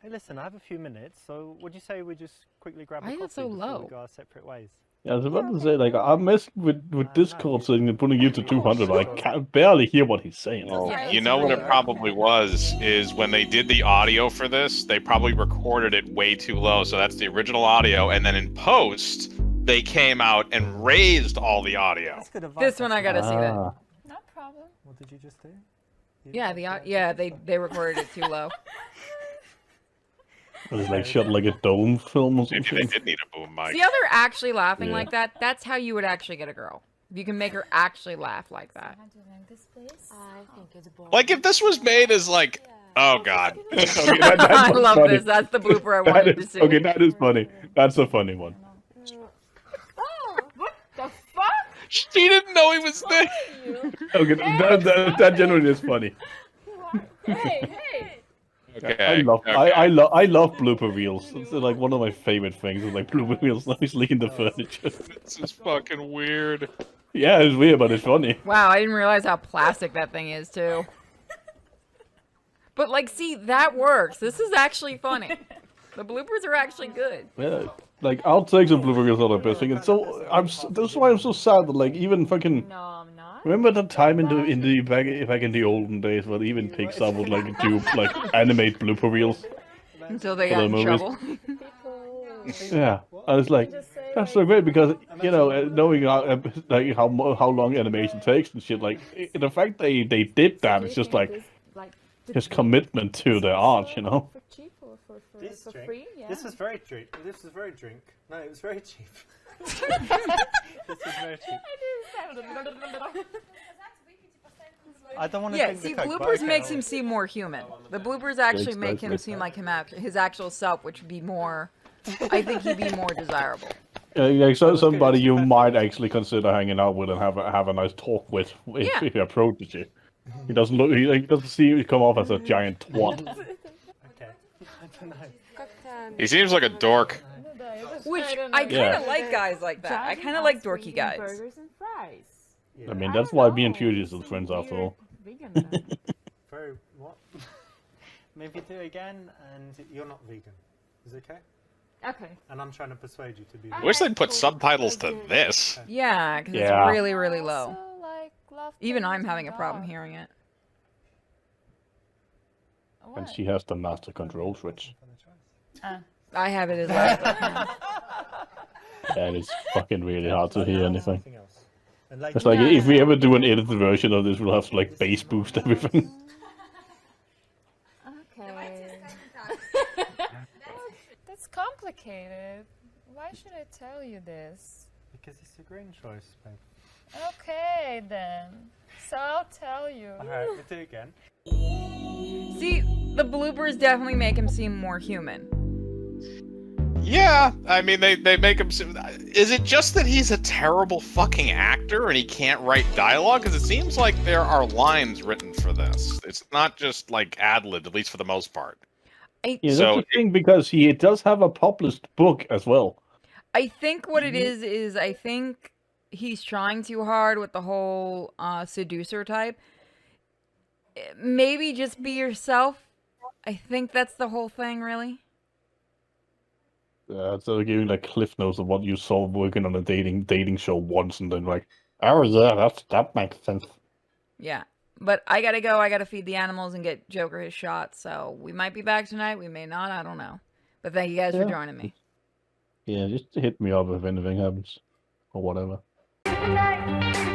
Hey, listen, I have a few minutes, so would you say we just quickly grab Why a is it coffee so before low? we go our separate ways? Yeah, I was about to say, like, I'm messing with Discord saying and putting you to 200, but I can't barely hear what he's saying. Oh, Yeah, you it's know what it weird. probably was is when they did the audio for this, they probably recorded it way too low. So that's the original audio, and then in post, they came out and raised all the audio. That's good advice. This one I gotta see that. Ah, No problem. What did you just do? Yeah, they recorded it too low. It was like shot like a dome film or Maybe they something. did need a boom mic. See how they're actually laughing Yeah. like that? That's how you would actually get a girl. You can make her actually laugh like that. How do you like this place? I think it's boring. Like if this was made as like, oh god, Okay, that I was love funny. this. That's the blooper I That wanted is, to see. okay, that is funny. That's a funny one. she didn't know he was there. Okay, that generally is funny. Okay, I love okay. I love blooper reels. It's like one of my favorite things. Is like blooper reels. Let me leaking the furniture. This is fucking weird. Yeah, it's weird, but it's funny. Wow, I didn't realize how plastic that thing is too. But like, see, that works. This is actually funny. The bloopers are actually good. Yeah, like outtakes and blooper reels are the best thing. And so that's why I'm so sad that like even fucking. No, I'm not. Remember the time in the back in the olden days where even Pixar would like do like animate blooper reels. Until they For got the in movies. trouble. Yeah, I was like, that's so great because you know knowing like how long animation takes and shit. Like the fact they did that, it's just like his commitment to the art, you know. For cheap or for This drink. free? Yeah. This was very cheap. This was very drink. No, it was very cheap. This was very cheap. I don't want to Yeah, drink see, the Coke, but bloopers okay, makes I'll- him seem more human. The bloopers actually make him Exactly. seem like his actual self, which would be more. I think he'd be more desirable. Like somebody you might actually consider hanging out with and have a nice talk with if, Yeah. if he approaches you. He doesn't look. He doesn't see come off as a giant twat. Okay. I don't know. He seems like a dork. Which I kind of Yeah. like guys like that. I kind of like dorky guys. Burgers and fries. Yeah. I mean, that's why me and Fuji are friends after all. Very what? Maybe do it again, and you're not vegan. Is it okay? Okay. And I'm trying to persuade you to be. Wish they'd put subtitles to this. Yeah, because Yeah. it's really, really low. Also, like, love Even cats I'm having a and problem dogs. hearing it. And What? she has the master control switch. I have it as well. And it's fucking really hard to hear anything. Something else. And like, It's like if we ever do an edited version of this, we'll have to like bass boost everything. Okay. That's complicated. Why should I tell you this? because it's a green choice, babe. Okay then. So I'll tell you. All right, we'll do it again. See, the bloopers definitely make him seem more human. Yeah, I mean they make him. Is it just that he's a terrible fucking actor and he can't write dialogue? Because it seems like there are lines written for this. It's not just like ad-libbed, at least for the most part. I, Yeah, So- that's the thing because he does have a published book as well. I think what it is I think he's trying too hard with the whole seducer type. Maybe just be yourself. I think that's the whole thing, really. So giving like cliff notes of what you saw working on a dating show once, and then like, oh yeah, that makes sense. Yeah. But I gotta go. I gotta feed the animals and get Joker his shot. So we might be back tonight. We may not. I don't know. But thank you guys for Yeah. joining me. Yeah, just hit me up if anything happens or whatever. Good night.